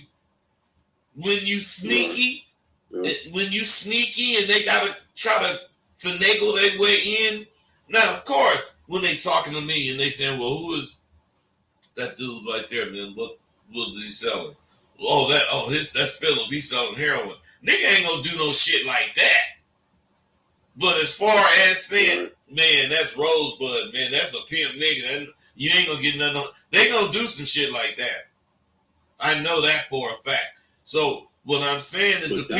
Speaker 1: When you sneaky, and they gotta try to finagle their way in. Now, of course, when they talking to me and they saying, well, who is that dude right there, man? What is he selling? That's Philip. He's selling heroin. Nigga ain't gonna do no shit like that. But as far as saying, man, that's Rosebud, man, that's a pimp nigga, and you ain't gonna get nothing. They gonna do some shit like that. I know that for a fact. So What I'm saying is
Speaker 6: But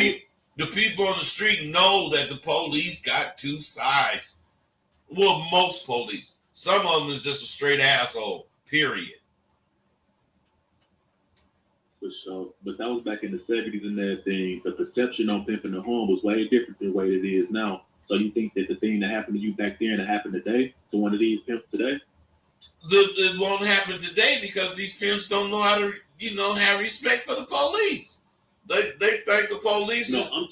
Speaker 1: the people on the street know that the police got two sides. Well, most police. Some of them is just a straight asshole. Period.
Speaker 6: For sure. But that was back in the 70s and everything. The perception on pimping the home was way different than the way it is now. So you think that the thing that happened to you back then that happened today to one of these pimps today?
Speaker 1: It won't happen today because these pimps don't know how to, have respect for the police. They think the police
Speaker 6: No,
Speaker 1: is...
Speaker 6: I'm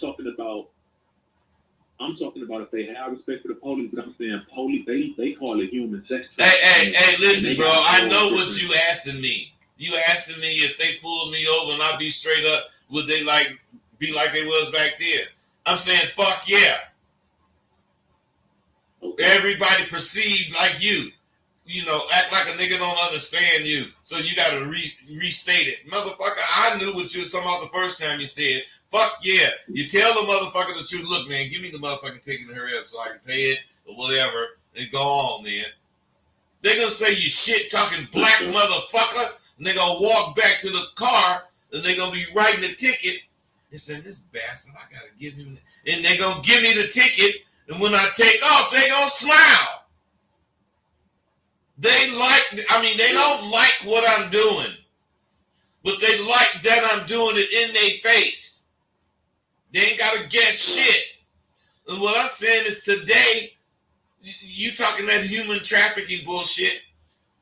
Speaker 6: talking about if they have respect for the police, but I'm saying police, they call it human sex trafficking.
Speaker 1: Hey, listen, bro. I know what
Speaker 6: different.
Speaker 1: you asking me. You asking me if they pulled me over and I be straight up, would they be like they was back then? I'm saying, fuck yeah.
Speaker 6: Okay.
Speaker 1: Everybody perceived like you. Act like a nigga don't understand you. So you gotta restate it. Motherfucker, I knew what you was talking about the first time you said. Fuck yeah. You tell the motherfucker the truth. Look, man, give me the motherfucking ticket and hurry up so I can pay it or whatever and go on, man. They're gonna say you shit talking black motherfucker, and they're gonna walk back to the car and they're gonna be writing the ticket and saying, this bastard, I gotta give him, and they're gonna give me the ticket, and when I take off, they're gonna smile. They don't like what I'm doing, but they like that I'm doing it in their face. They ain't gotta guess shit. And what I'm saying is today, you talking that human trafficking bullshit,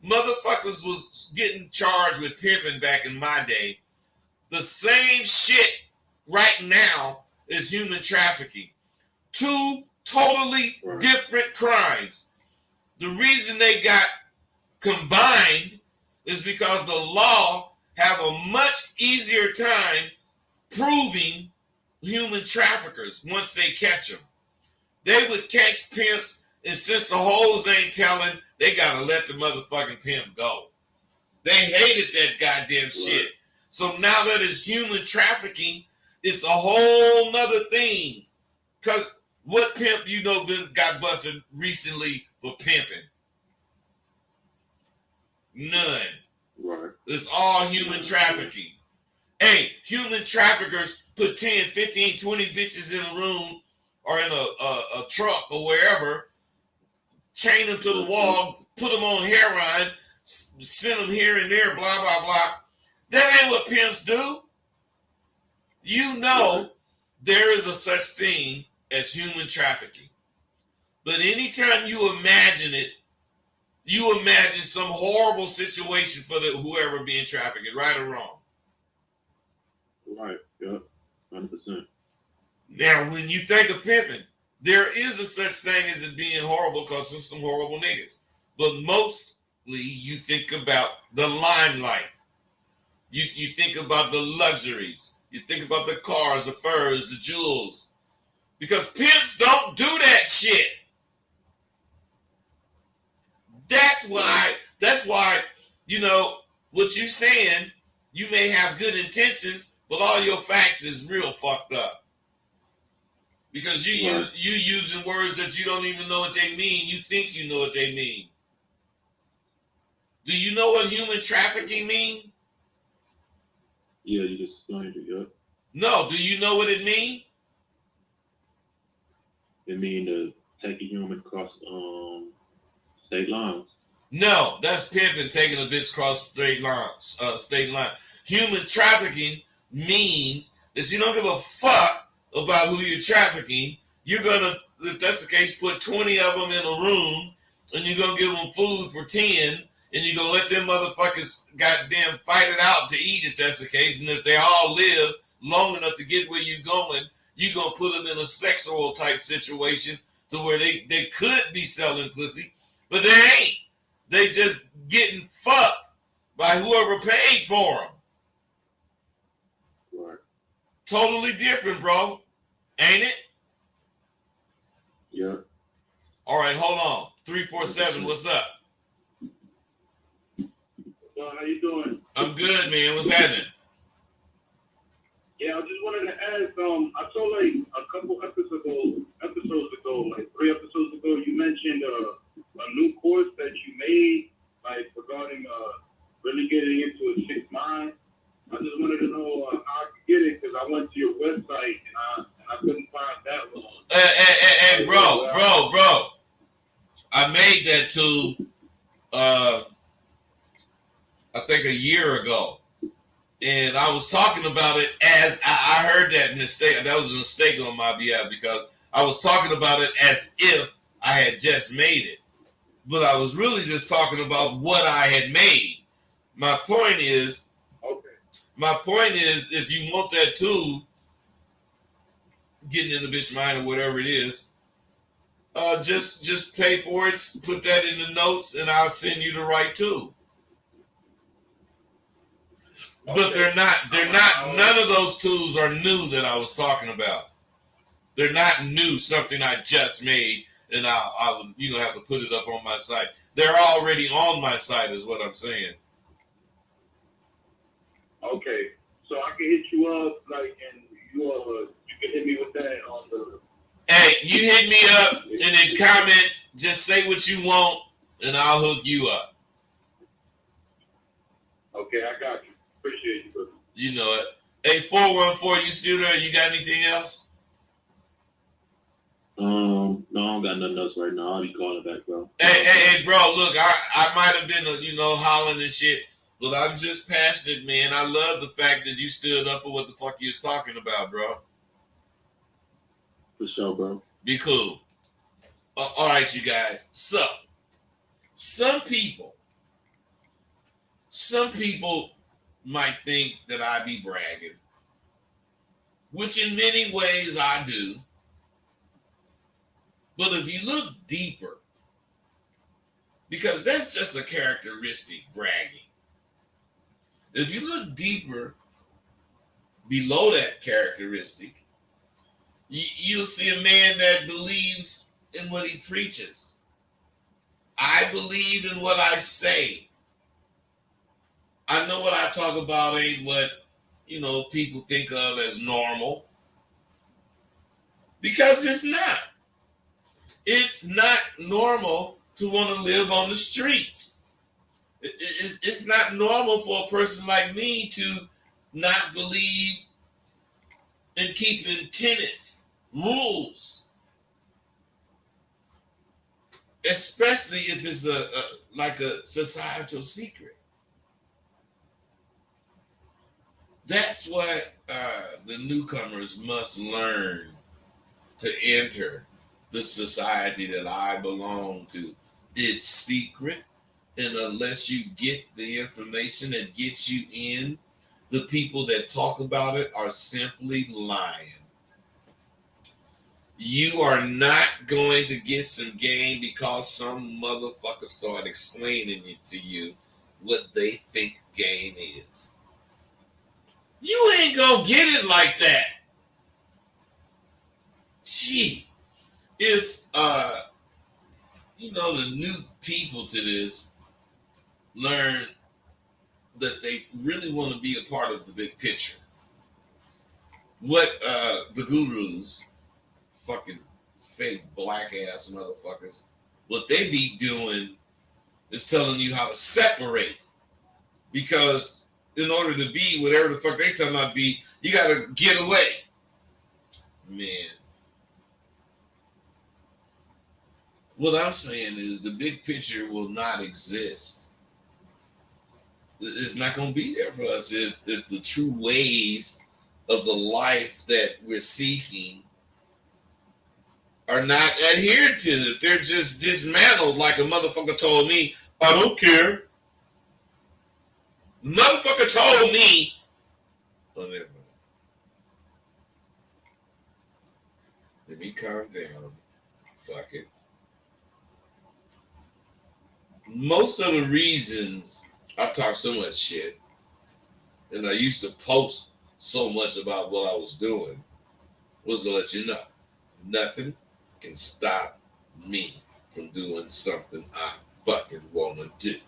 Speaker 1: motherfuckers was getting charged with pimping back in my day. The same shit right now is human trafficking. Two totally different crimes. The reason they got combined is because the law have a much easier time proving human traffickers once they catch them. They would catch pimps, and since the hoes ain't telling, they gotta let the motherfucking pimp go. They hated that goddamn shit. So now that it's human trafficking, it's a whole nother thing. Cause what pimp got busted recently for pimping? None. Right. It's all human trafficking. Hey, human traffickers put 10, 15, 20 bitches in a room or in a truck or wherever, chain them to the wall, put them on heroin, send them here and there, blah, blah, blah. That ain't what pimps do. There is a such thing as human trafficking. But anytime you imagine it, you imagine some horrible situation for whoever being trafficked, right or wrong.
Speaker 6: Right, yeah, 100%.
Speaker 1: Now, when you think of pimping, there is a such thing as it being horrible because of some horrible niggas. But mostly you think about the limelight. You think about the luxuries. You think about the cars, the furs, the jewels. Because pimps don't do that shit. That's why, what you're saying, you may have good intentions, but all your facts is real fucked up. Because you using words that you don't even know what they mean. You think you know what they mean. Do you know what human trafficking mean?
Speaker 6: Yeah, you just explained it, yeah.
Speaker 1: No, do you know what it mean?
Speaker 6: It mean to take a human across state lines.
Speaker 1: No, that's pimping, taking a bitch across state line. Human trafficking means that you don't give a fuck about who you're trafficking. You're gonna, if that's the case, put 20 of them in a room, and you're gonna give them food for 10, and you're gonna let them motherfuckers goddamn fight it out to eat if that's the case. And if they all live long enough to get where you're going, you're gonna put them in a sexual type situation to where they could be selling pussy, but they ain't. They just getting fucked by whoever paid for them.
Speaker 6: Right.
Speaker 1: Totally different, bro. Ain't it?
Speaker 6: Yeah.
Speaker 1: All right, hold on. 347, what's up?
Speaker 3: So how you doing?
Speaker 1: I'm good, man. What's happening?
Speaker 3: Yeah, I just wanted to ask. I saw like a couple episodes ago, like 3 episodes ago, you mentioned a new course that you made, like regarding really getting into a chick's mind. I just wanted to know how I could get it because I went
Speaker 1: made that tool, I think a year ago, and I was talking about it as I heard that mistake. That was a mistake on my behalf because I was talking about it as if I had just made it, but I was really just talking about what I had made. My point is, if you want that tool, getting in the bitch mind or whatever it is, just pay for it, put that in the notes, and I'll send you the right tool. But they're not. None of those tools are new that I was talking about. They're not new. Something I just made, and I would have to put it up on my site. They're already on my site, is what I'm saying.
Speaker 5: Okay, so I can hit you up, like, and you can hit me with that on the.
Speaker 1: Hey, you hit me up, and in comments, just say what you want, and I'll hook you up.
Speaker 5: Okay, I got you. Appreciate you, brother.
Speaker 1: You know it. Hey, 414, you still there? You got anything else?
Speaker 6: No, I don't got nothing else right now. I'll be calling back, bro.
Speaker 1: Hey, bro, look, I might have been, hollering and shit, but I'm just passionate, man. I love the fact that you stood up for what the fuck you was talking about, bro.
Speaker 6: For sure, bro.
Speaker 1: Be cool. All right, you guys. So, some people might think that I be bragging, which in many ways I do. But if you look deeper, because that's just a characteristic, bragging. If you look deeper below that characteristic, you'll see a man that believes in what he preaches. I believe in what I say. I know what I talk about ain't what, people think of as normal. Because it's not. It's not normal to want to live on the streets. It's not normal for a person like me to not believe in keeping tenets, rules, especially if it's like a societal secret. That's what the newcomers must learn to enter the society that I belong to. It's secret, and unless you get the information that gets you in, the people that talk about it are simply lying. You are not going to get some game because some motherfucker start explaining it to you what they think game is. You ain't gonna get it like that. Gee, if the new people to this learn that they really want to be a part of the big picture. What the gurus, fucking fake black ass motherfuckers, what they be doing is telling you how to separate. Because in order to be whatever the fuck they talking about be, you gotta get away. Man. What I'm saying is the big picture will not exist. It's not going to be there for us if the true ways of the life that we're seeking are not adhered to. If they're just dismantled like a motherfucker told me, I don't care. Motherfucker told me. Oh, never mind. Let me calm down. Fuck it. Most of the reasons I talk so much shit and I used to post so much about what I was doing was to let you know nothing can stop me from doing something I fucking want to do.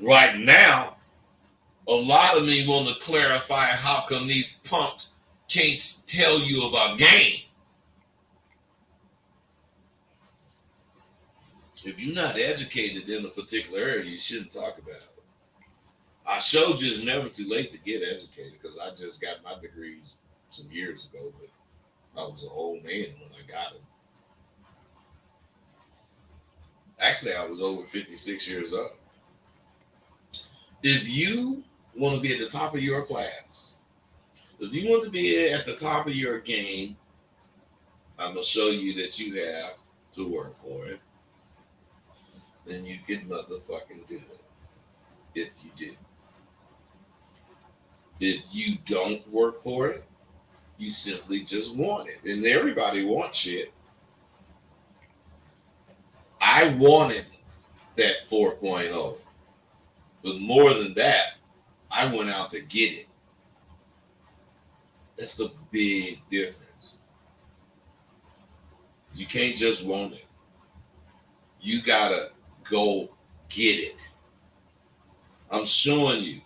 Speaker 1: Right now, a lot of me want to clarify how come these punks can't tell you about game. If you're not educated in a particular area, you shouldn't talk about it. I showed you it's never too late to get educated because I just got my degrees some years ago, but I was an old man when I got them. Actually, I was over 56 years old. If you want to be at the top of your class, if you want to be at the top of your game, I'm going to show you that you have to work for it. Then you can motherfucking do it. If you do. If you don't work for it, you simply just want it. And everybody wants shit. I wanted that 4.0. But more than that, I went out to get it. That's the big difference. You can't just want it. You gotta go get it. I'm showing you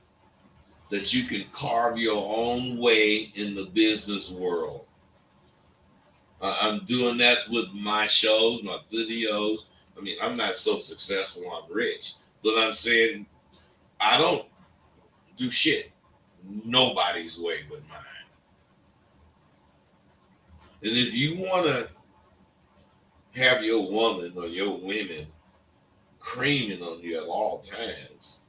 Speaker 1: that you can carve your own way in the business world. I'm doing that with my shows, my videos. I mean, I'm not so successful, I'm rich. But I'm saying I don't do shit nobody's way but mine. And if you want to have your woman or your women creaming on you at all times,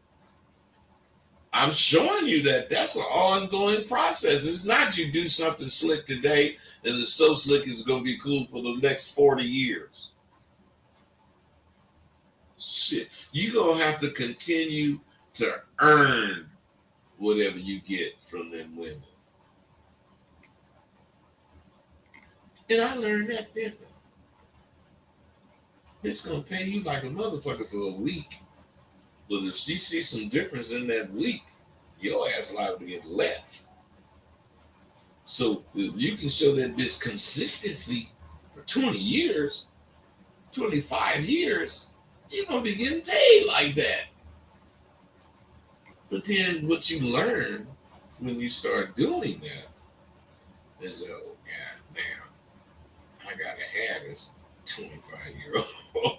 Speaker 1: I'm showing you that that's an ongoing process. It's not you do something slick today and it's so slick it's going to be cool for the next 40 years. Shit. You're going to have to continue to earn whatever you get from them women. And I learned that then. It's going to pay you like a motherfucker for a week. But if she sees some difference in that week, your ass liable to get left. So if you can show that bitch consistency for 20 years, 25 years, you're going to be getting paid like that. But then what you learn when you start doing that is, oh, God damn, I got to have this 25-year-old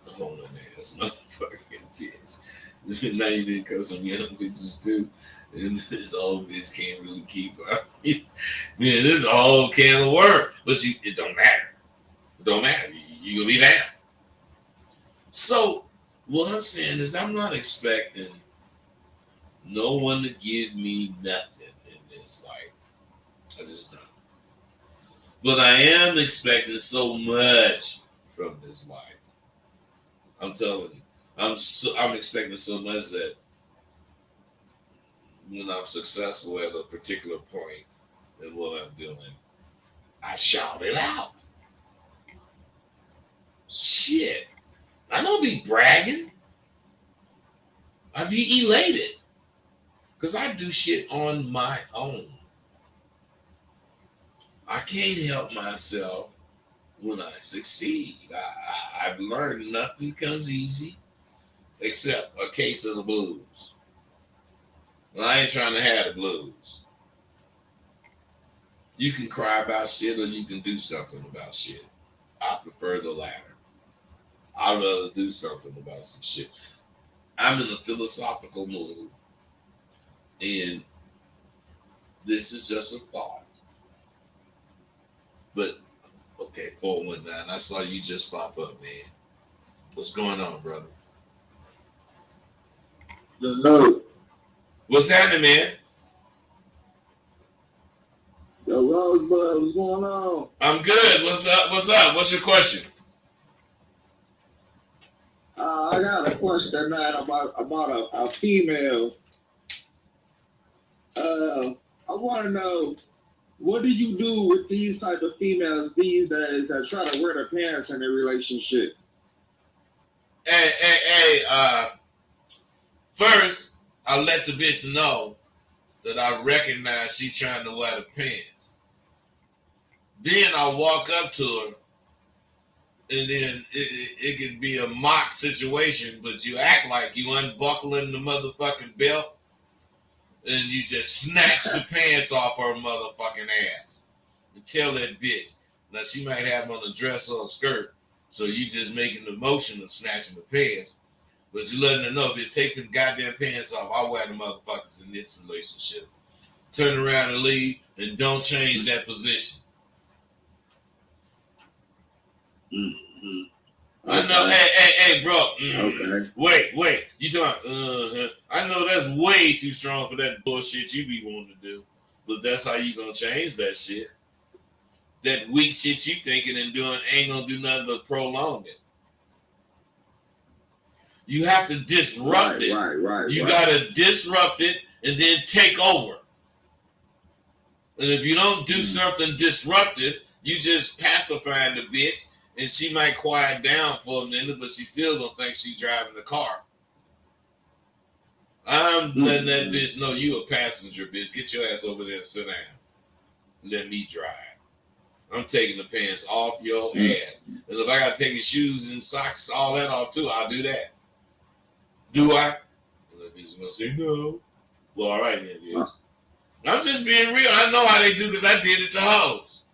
Speaker 1: holding ass motherfucking bitch. Now you didn't cut some young bitches too. And this old bitch can't really keep up. Man, this is a whole can of work. But it don't matter. It don't matter. You're going to be down. So, what I'm saying is I'm not expecting no one to give me nothing in this life. I just don't. But I am expecting so much from this life. I'm telling you. I'm expecting so much that when I'm successful at a particular point in what I'm doing, I shout it out. Shit. I don't be bragging. I be elated. Because I do shit on my own. I can't help myself when I succeed. I've learned nothing comes easy except a case of the blues. And I ain't trying to have the blues. You can cry about shit or you can do something about shit. I prefer the latter. I'd rather do something about some shit. I'm in a philosophical mood. And this is just a thought. But, okay, 419, I saw you just pop up, man. What's going on, brother?
Speaker 3: No.
Speaker 1: What's happening, man?
Speaker 3: Yo, Rosebud, what's going on?
Speaker 1: I'm good. What's up? What's your question?
Speaker 3: I got a question, man, about a female. I want to know, what do you do with these type of females these days that try to wear their pants in their relationship?
Speaker 1: Hey, first, I let the bitch know that I recognize she trying to wear the pants. Then I walk up to her, and then it could be a mock situation, but you act like you unbuckling the motherfucking belt, and you just snatch the pants off her motherfucking ass. And tell that bitch. Now, she might have on a dress or a skirt, so you just making the motion of snatching the pants. But you letting her know, bitch, take them goddamn pants off. I'll wear the motherfuckers in this relationship. Turn around and leave, and don't change that position.
Speaker 3: Mm-hmm.
Speaker 1: I know, hey, Hey, bro.
Speaker 5: Okay.
Speaker 1: Wait. You talking? I know that's way too strong for that bullshit you be wanting to do, but that's how you gonna change that shit. That weak shit you thinking and doing ain't gonna do nothing but prolong it. You have to disrupt it.
Speaker 5: Right.
Speaker 1: You gotta disrupt it and then take over. And if you don't do something disruptive, you just pacifying the bitch, and she might quiet down for a minute, but she still don't think she's driving the car. I'm letting that bitch know you a passenger, bitch. Get your ass over there and sit down. Let me drive. I'm taking the pants off your ass. And if I gotta take your shoes and socks, all that off too, I'll do that. Do I? And that bitch is gonna say no. Well, all right then, bitch. I'm just being real. I know how they do because I did it to hoes.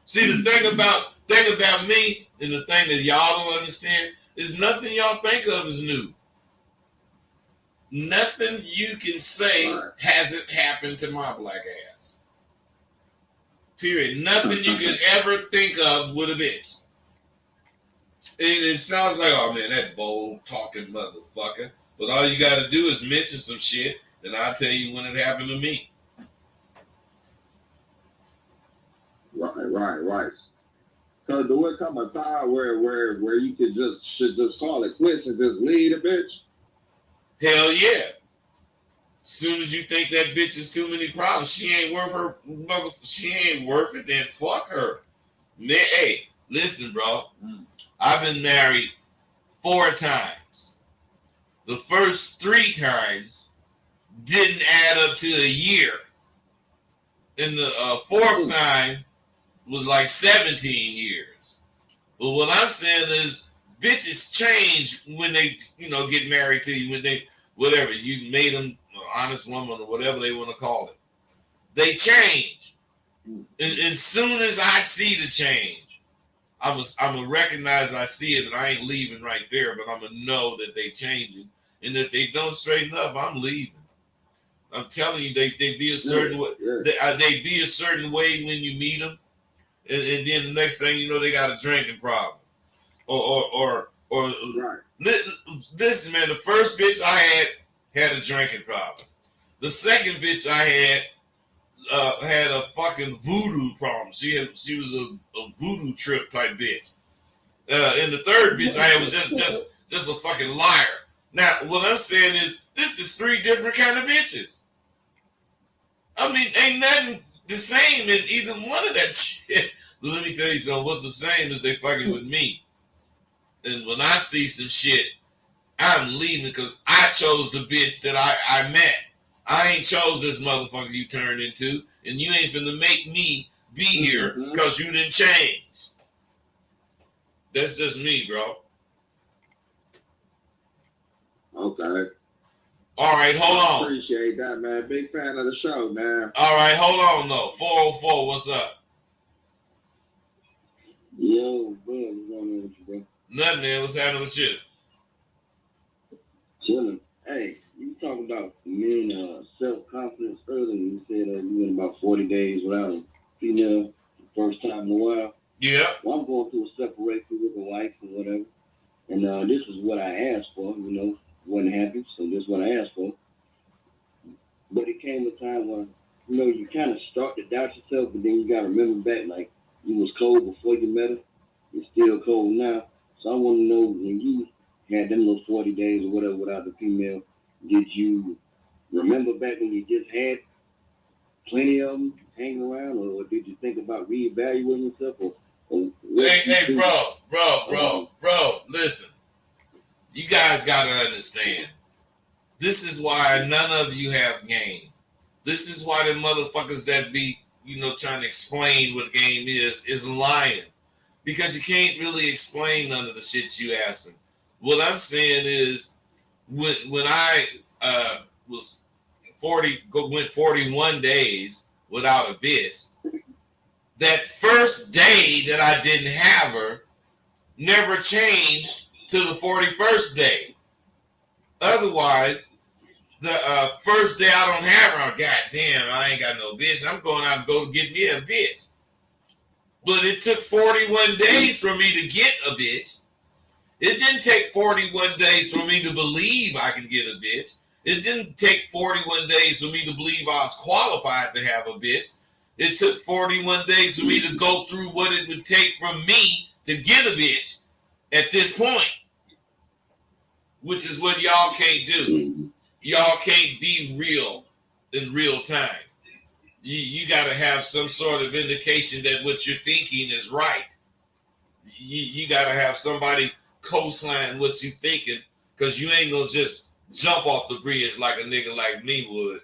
Speaker 1: See, the thing about me and the thing that y'all don't understand is nothing y'all think of is new. Nothing you can say hasn't happened to my black ass. Period. Nothing you could ever think of with a bitch. It sounds like, oh man, that bold talking motherfucker. But all you got to do is mention some shit, and I'll tell you when it happened to me.
Speaker 5: Right. So do it come a time where you should just call it quits and just leave a bitch?
Speaker 1: Hell yeah. Soon as you think that bitch is too many problems, she ain't worth it, then fuck her. Man, hey, listen, bro. I've been married 4 times. The first 3 times didn't add up to a year. And the 4th time was like 17 years. But what I'm saying is bitches change when they, get married to you, when they, whatever, you made them an honest woman or whatever they want to call it. They change. And as soon as I see the change, I'm going to recognize I see it, and I ain't leaving right there, but I'm going to know that they changing. And if they don't straighten up, I'm leaving. I'm telling you, they be a certain way. They be a certain way when you meet them, and then the next thing you know, they got a drinking problem, or
Speaker 5: right.
Speaker 1: Listen, man. The first bitch I had a drinking problem. The second bitch I had a fucking voodoo problem. She was a voodoo trip type bitch. And the third bitch I had was just a fucking liar. Now, what I'm saying is, this is 3 different kind of bitches. I mean, ain't nothing the same in either one of that shit. But let me tell you something. What's the same is they fucking with me. And when I see some shit, I'm leaving because I chose the bitch that I met. I ain't chose this motherfucker you turned into, and you ain't finna make me be here because you didn't change. That's just me, bro.
Speaker 5: Okay.
Speaker 1: All right, hold on.
Speaker 5: Appreciate that, man. Big fan of the show, man.
Speaker 1: All right, hold on, though. 404, what's up?
Speaker 3: Yo, bro, what's going on with you, bro?
Speaker 1: Nothing, man. What's happening with you?
Speaker 3: Chilling. Hey, you talking about men self-confidence earlier. You said you went about 40 days without a female first time in a while.
Speaker 1: Yeah.
Speaker 3: Well, I'm going through a separation with a wife and whatever. And this is what I asked for, wasn't happy, so this is what I asked for. But it came a time when, you kind of start to doubt yourself, but then you got to remember back, like, you was cold before you met her. You're still cold now. So I want to know, when you had them little 40 days or whatever without the female, did you remember back when you just had plenty of them hanging around, or did you think about reevaluating yourself?
Speaker 1: Hey, bro, listen. You guys got to understand. This is why none of you have game. This is why the motherfuckers that be, trying to explain what game is lying. Because you can't really explain none of the shit you ask them. What I'm saying is, when I went 41 days without a bitch, that first day that I didn't have her never changed to the 41st day. Otherwise, the first day I don't have her, god damn, I ain't got no bitch. I'm going out and go get me a bitch. But it took 41 days for me to get a bitch. It didn't take 41 days for me to believe I can get a bitch. It didn't take 41 days for me to believe I was qualified to have a bitch. It took 41 days for me to go through what it would take from me to get a bitch at this point, which is what y'all can't do. Y'all can't be real in real time. You got to have some sort of indication that what you're thinking is right. You got to have somebody co-sign what you thinking, because you ain't gonna just jump off the bridge like a nigga like me would.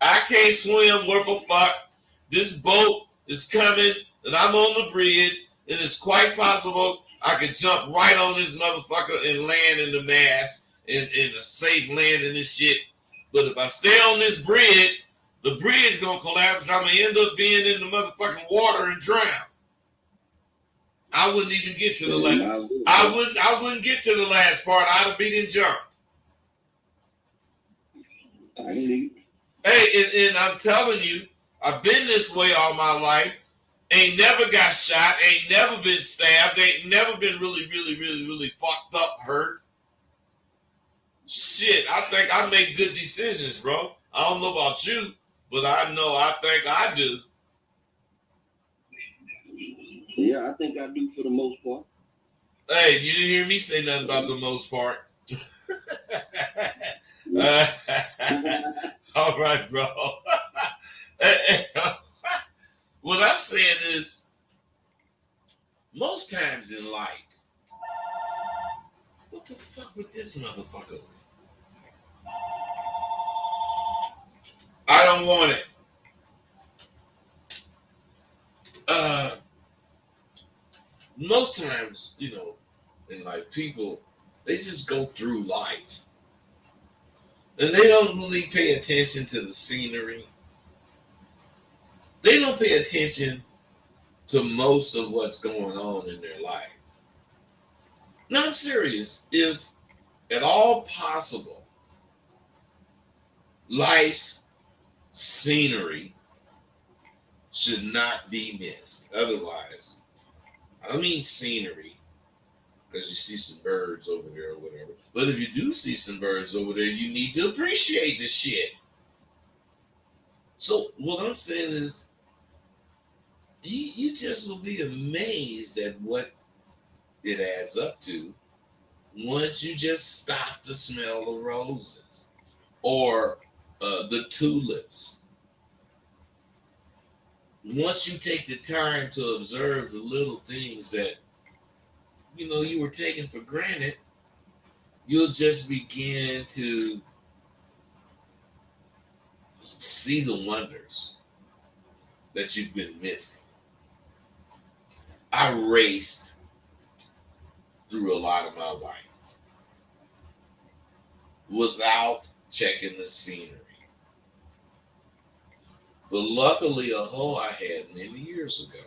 Speaker 1: I can't swim worth a fuck. This boat is coming and I'm on the bridge, and it's quite possible I could jump right on this motherfucker and land in the mast in a safe landing and shit. But if I stay on this bridge, the bridge gonna collapse and I'm gonna end up being in the motherfucking water and drown. I wouldn't even get to the last. I wouldn't get to the last part. I'd have been jumped. Hey, and I'm telling you, I've been this way all my life. Ain't never got shot. Ain't never been stabbed. Ain't never been really fucked up, hurt. Shit, I think I make good decisions, bro. I don't know about you, but I think I do.
Speaker 4: Yeah, I think I do for the most part.
Speaker 1: Hey, you didn't hear me say nothing about the most part. All right, bro. What I'm saying is, most times in life, what the fuck with this motherfucker? I don't want it. Most times, in life, people, they just go through life. And they don't really pay attention to the scenery. They don't pay attention to most of what's going on in their life. Now, I'm serious. If at all possible, life's scenery should not be missed. Otherwise, I don't mean scenery because you see some birds over there or whatever. But if you do see some birds over there, you need to appreciate the shit. So what I'm saying is, you just will be amazed at what it adds up to once you just stop to smell the roses or the tulips. Once you take the time to observe the little things that you were taking for granted, you'll just begin to see the wonders that you've been missing. I raced through a lot of my life without checking the scenery. But luckily, a hoe I had many years ago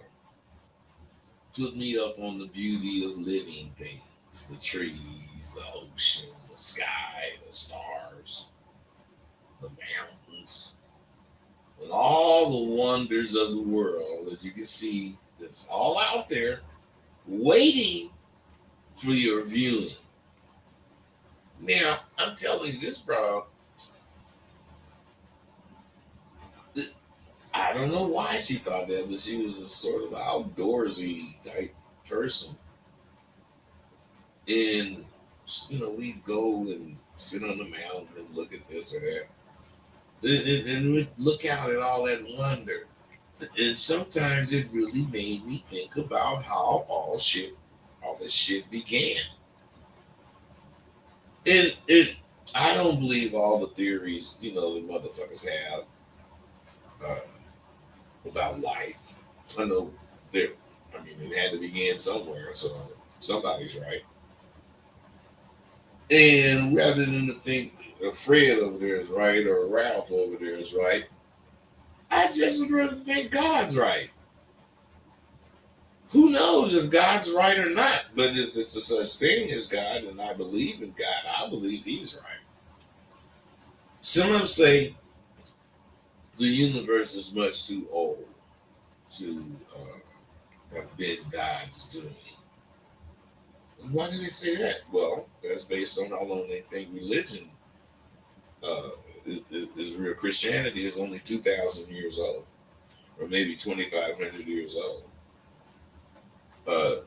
Speaker 1: put me up on the beauty of living things, the trees, the ocean, the sky, the stars, the mountains, and all the wonders of the world that you can see that's all out there waiting for your viewing. Now, I'm telling you this, bro. I don't know why she thought that, but she was a sort of outdoorsy type person. And, we'd go and sit on the mountain and look at this or that. And we'd look out at all that wonder. And sometimes it really made me think about how all this shit began. And I don't believe all the theories, the motherfuckers have about life. I know it had to begin somewhere, so somebody's right. And rather than to think Fred over there is right or Ralph over there is right, I just would rather think God's right. Who knows if God's right or not? But if it's a such thing as God, and I believe in God, I believe He's right. Some say the universe is much too old to have been God's doing. Why do they say that? Well, that's based on how long they think religion uh, is real. Christianity is only 2,000 years old, or maybe 2,500 years old.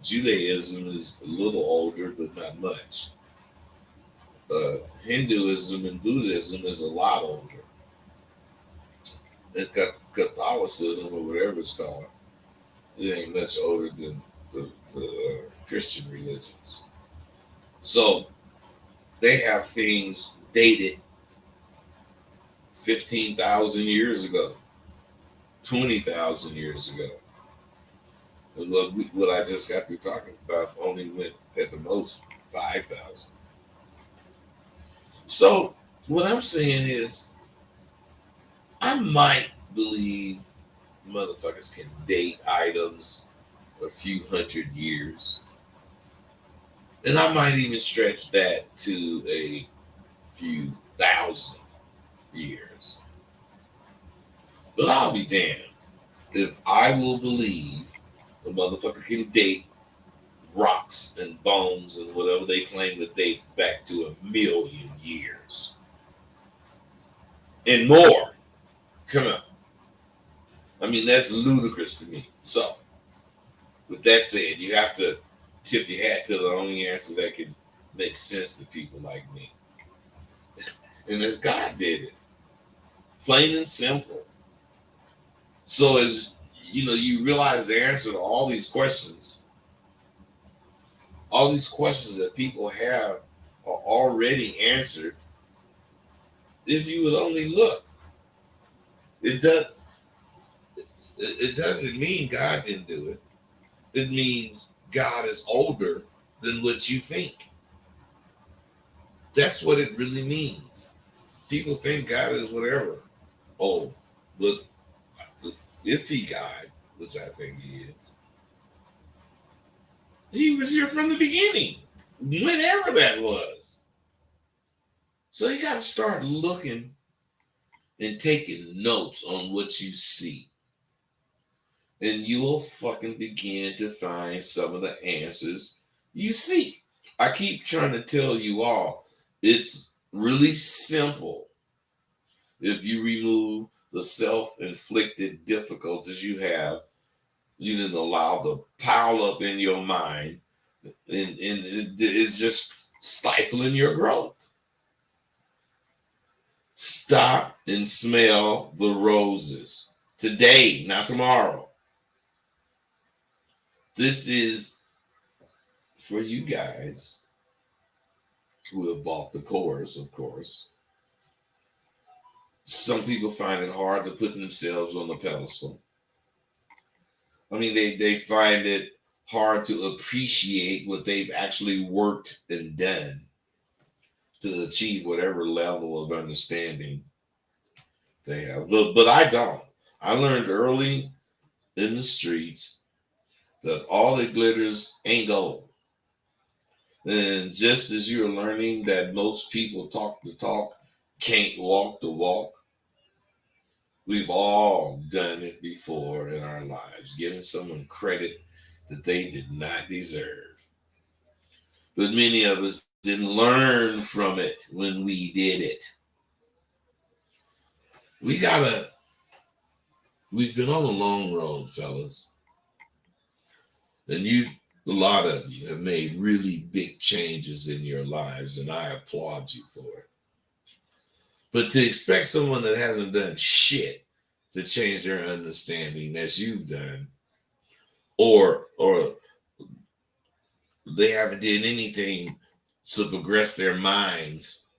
Speaker 1: Judaism is a little older, but not much. Hinduism and Buddhism is a lot older. And Catholicism, or whatever it's called, it ain't much older than the Christian religions. So they have things dated 15,000 years ago, 20,000 years ago. And what I just got through talking about only went at the most 5,000. So what I'm saying is, I might believe motherfuckers can date items a few hundred years. And I might even stretch that to a few thousand years. But I'll be damned if I will believe a motherfucker can date rocks and bones and whatever they claim to date back to 1,000,000 years and more. Come on. I mean, that's ludicrous to me. So, with that said, you have to tip your hat to the only answer that can make sense to people like me. And as God did it, plain and simple. So, as you know, you realize the answer to all these questions that people have are already answered if you would only look. It does. It doesn't mean God didn't do it. It means God is older than what you think. That's what it really means. People think God is whatever. Oh, but if he God, which I think he was here from the beginning, whenever that was. So you got to start looking and taking notes on what you see. And you will fucking begin to find some of the answers you seek. I keep trying to tell you all, it's really simple if you remove the self-inflicted difficulties you have, you didn't allow to pile up in your mind, and it's just stifling your growth. Stop and smell the roses today, not tomorrow. This is for you guys who have bought the course, of course. Some people find it hard to put themselves on the pedestal. I mean, they find it hard to appreciate what they've actually worked and done to achieve whatever level of understanding they have. But I don't. I learned early in the streets that all that glitters ain't gold. And just as you're learning that most people talk the talk, can't walk the walk, we've all done it before in our lives, giving someone credit that they did not deserve. But many of us didn't learn from it when we did it. We've been on a long road, fellas. And a lot of you have made really big changes in your lives, and I applaud you for it. But to expect someone that hasn't done shit to change their understanding as you've done, or they haven't did anything to progress their minds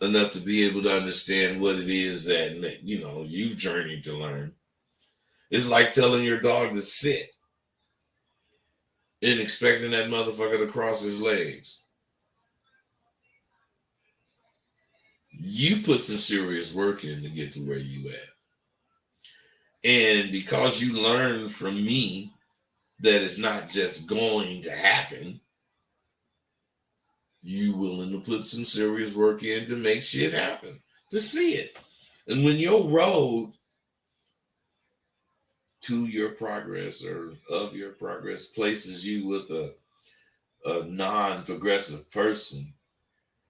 Speaker 1: enough to be able to understand what it is that you journeyed to learn. It's like telling your dog to sit and expecting that motherfucker to cross his legs. You put some serious work in to get to where you at. And because you learned from me that it's not just going to happen, you willing to put some serious work in to make shit happen, to see it. And when your road to your progress or of your progress places you with a a non-progressive person,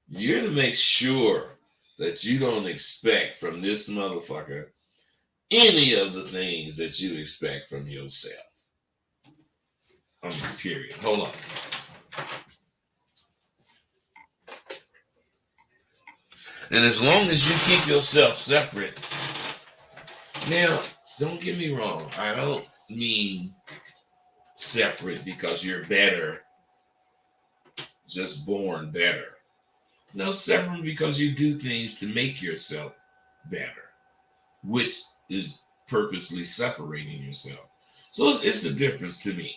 Speaker 1: you're to make sure that you don't expect from this motherfucker any of the things that you expect from yourself. Period. Hold on. And as long as you keep yourself separate, now, don't get me wrong. I don't mean separate because you're better, just born better. No, separate because you do things to make yourself better, which is purposely separating yourself. So it's a difference to me.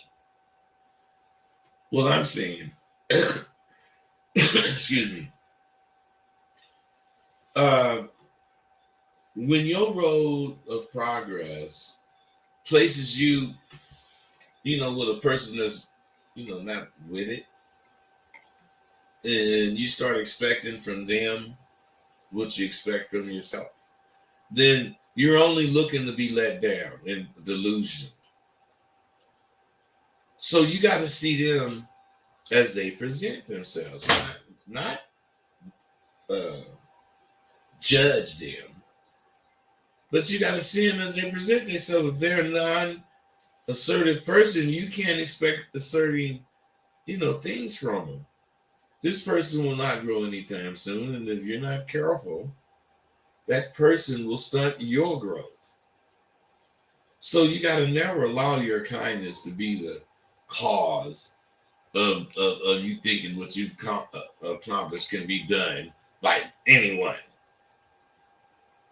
Speaker 1: What I'm saying, excuse me, when your road of progress places you, with a person that's, not with it, and you start expecting from them what you expect from yourself, then you're only looking to be let down in delusion. So you got to see them as they present themselves, not judge them, but you got to see them as they present themselves. If they're a non-assertive person, you can't expect asserting, things from them. This person will not grow anytime soon, and if you're not careful, that person will stunt your growth. So you got to never allow your kindness to be the cause of you thinking what you've accomplished can be done by anyone.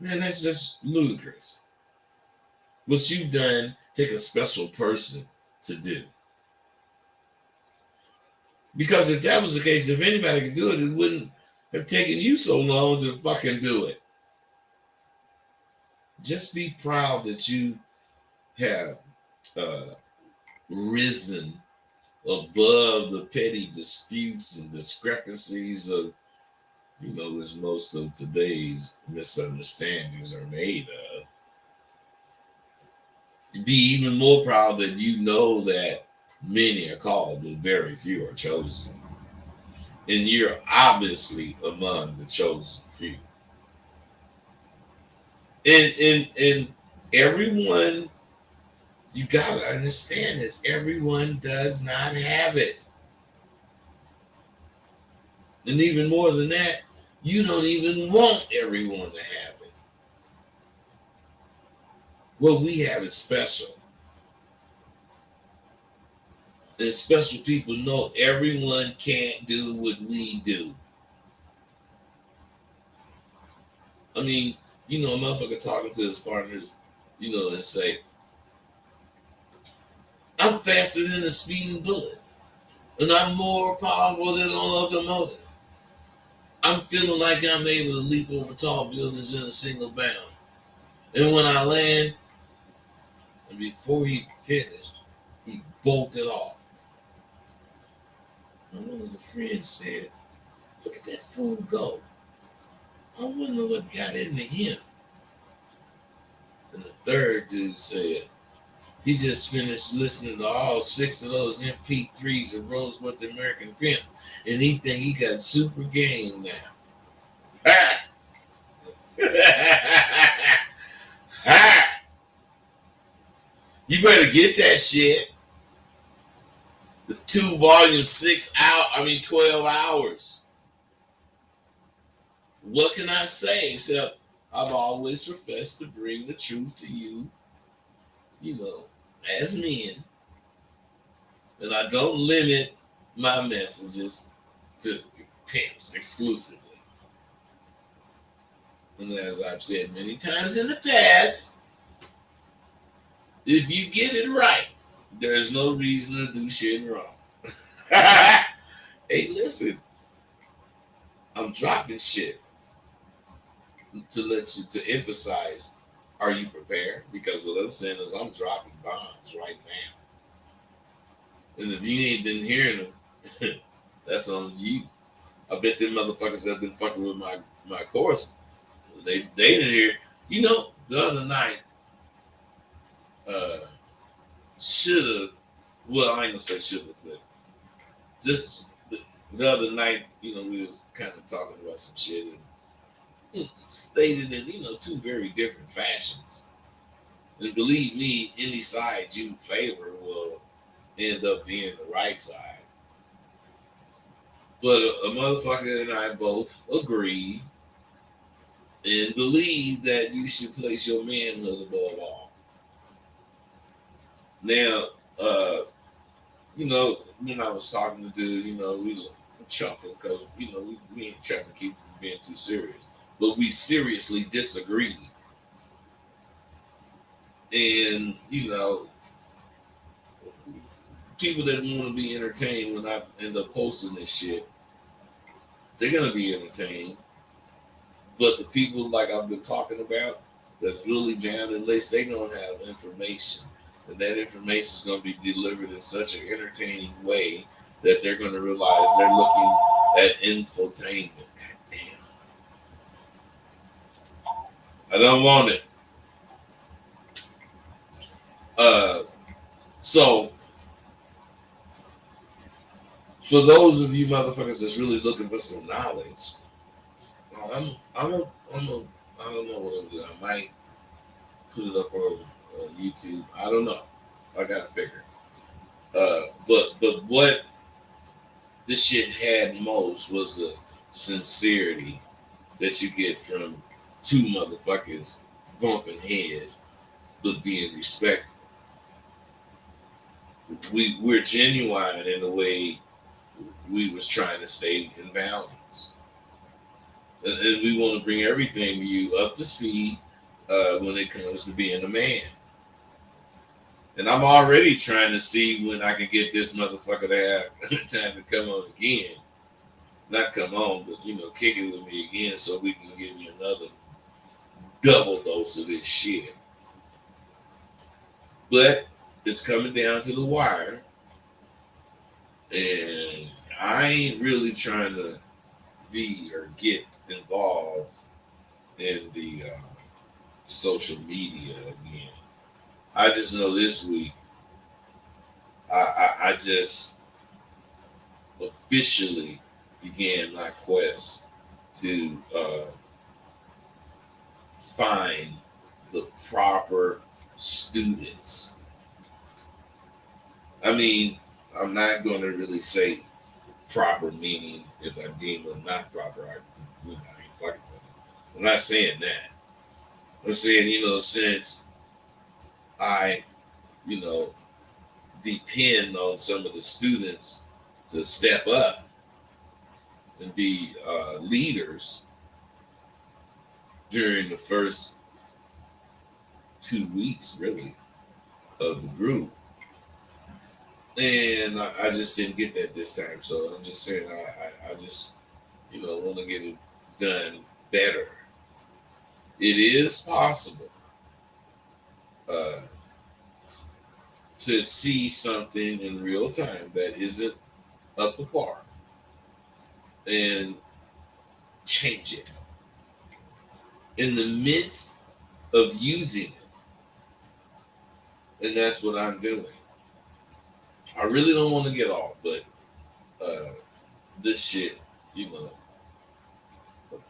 Speaker 1: Man, that's just ludicrous. What you've done, take a special person to do. Because if that was the case, if anybody could do it, it wouldn't have taken you so long to fucking do it. Just be proud that you have risen above the petty disputes and discrepancies of, which most of today's misunderstandings are made of. Be even more proud that you know that many are called, but very few are chosen. And you're obviously among the chosen few. And everyone, you gotta understand this, everyone does not have it. And even more than that, you don't even want everyone to have it. What we have is special. And special people know everyone can't do what we do. I mean, a motherfucker talking to his partners, and say, I'm faster than a speeding bullet, and I'm more powerful than a locomotive. I'm feeling like I'm able to leap over tall buildings in a single bound. And when I land, and before he finished, he bolted off. And one of the friends said, look at that fool go. I wonder what got into him. And the third dude said, he just finished listening to all 6 of those MP3s of Rosewood the American Pimp, and he think he got super game now. Ha! Ha! You better get that shit. It's 2 volumes, 12 hours. What can I say except I've always professed to bring the truth to you, as men. And I don't limit my messages to pimps exclusively. And as I've said many times in the past, if you get it right, there's no reason to do shit wrong. Hey, listen, I'm dropping shit to emphasize, are you prepared? Because what I'm saying is I'm dropping bombs right now. And if you ain't been hearing them, that's on you. I bet them motherfuckers have been fucking with my course. They didn't hear. The other night, should have, well, I ain't gonna say should have, but just the other night, we was kind of talking about some shit and it stated in, two very different fashions. And believe me, any side you favor will end up being the right side. But a motherfucker and I both agree and believe that you should place your manhood above all. Now, when I was talking to dude, we chuckled because, we ain't trying to keep being too serious. But we seriously disagreed. And, people that want to be entertained when I end up posting this shit, they're going to be entertained. But the people like I've been talking about that's really down in lace, they going to have information. And that information is going to be delivered in such an entertaining way that they're going to realize they're looking at infotainment. God damn. I don't want it. So, for those of you motherfuckers that's really looking for some knowledge, I don't know what I'm doing. I might put it up on YouTube. I don't know. I gotta figure. But what this shit had most was the sincerity that you get from two motherfuckers bumping heads, but being respectful. We're genuine in the way we was trying to stay in balance. And we want to bring everything to you up to speed when it comes to being a man. And I'm already trying to see when I can get this motherfucker to have time to come on again. Not come on, but kick it with me again so we can give you another double dose of this shit. But it's coming down to the wire. And I ain't really trying to be or get involved in the social media again. I just know this week I just officially began my quest to find the proper students. I mean, I'm not going to really say proper meaning if I deem them not proper. I ain't fucking with them. I'm not saying that. I'm saying, since I, depend on some of the students to step up and be leaders during the first 2 weeks, really, of the group. And I just didn't get that this time. So I'm just saying I just, want to get it done better. It is possible to see something in real time that isn't up to par and change it in the midst of using it. And that's what I'm doing. I really don't want to get off, but this shit,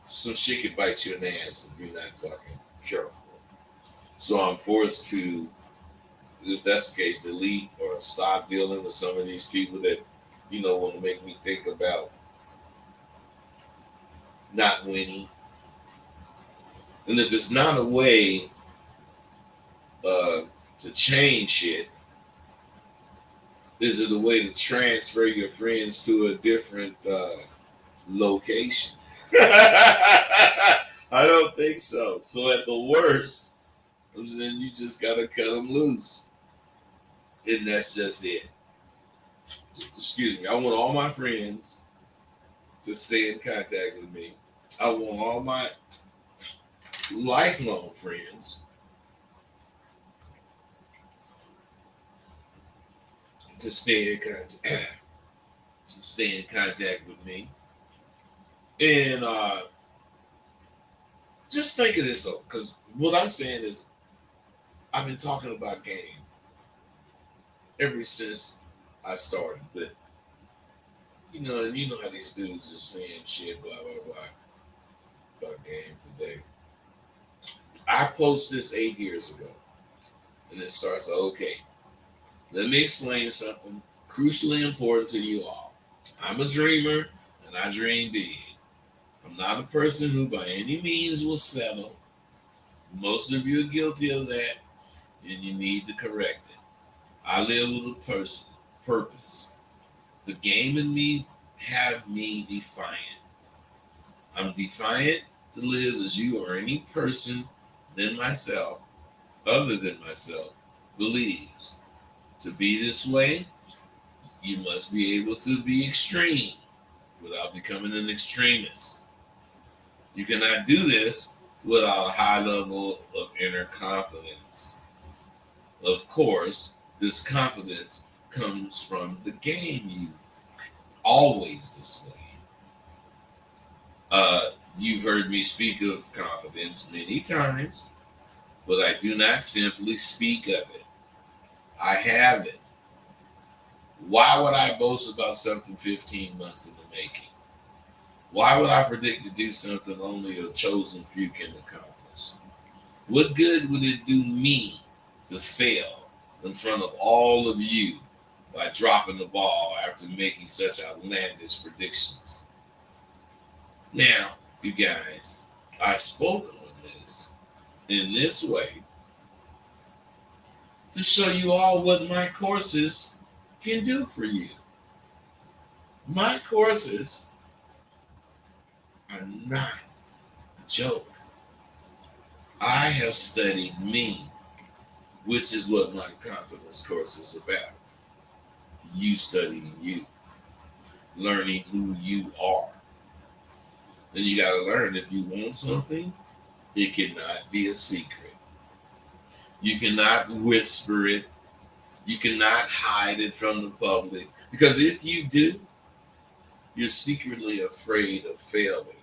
Speaker 1: some shit could bite you in the ass if you're not fucking careful. So I'm forced to, if that's the case, delete or stop dealing with some of these people that, want to make me think about not winning. And if it's not a way to change shit, is it a way to transfer your friends to a different location? I don't think so. So at the worst, I'm saying you just gotta cut them loose, and that's just it. Excuse me. I want all my friends to stay in contact with me. I want all my lifelong friends to stay in contact with me. And just think of this though, because what I'm saying is I've been talking about game ever since I started, but And you know how these dudes are saying shit, blah blah blah, about game today. I posted this 8 years ago, and it starts okay. Let me explain something crucially important to you all. I'm a dreamer, and I dream big. I'm not a person who by any means will settle. Most of you are guilty of that, and you need to correct it. I live with a purpose. The game and me have me defiant. I'm defiant to live as you or any person than myself, other than myself, believes. To be this way, you must be able to be extreme without becoming an extremist. You cannot do this without a high level of inner confidence. Of course, this confidence comes from the game you always display. You've heard me speak of confidence many times, but I do not simply speak of it. I have it. Why would I boast about something 15 months in the making? Why would I predict to do something only a chosen few can accomplish? What good would it do me to fail in front of all of you by dropping the ball after making such outlandish predictions? Now, you guys, I spoke on this in this way to show you all what my courses can do for you. My courses are not a joke. I have studied me, which is what my confidence course is about. You studying you, learning who you are. And you got to learn if you want something, it cannot be a secret. You cannot whisper it. You cannot hide it from the public. Because if you do, you're secretly afraid of failing.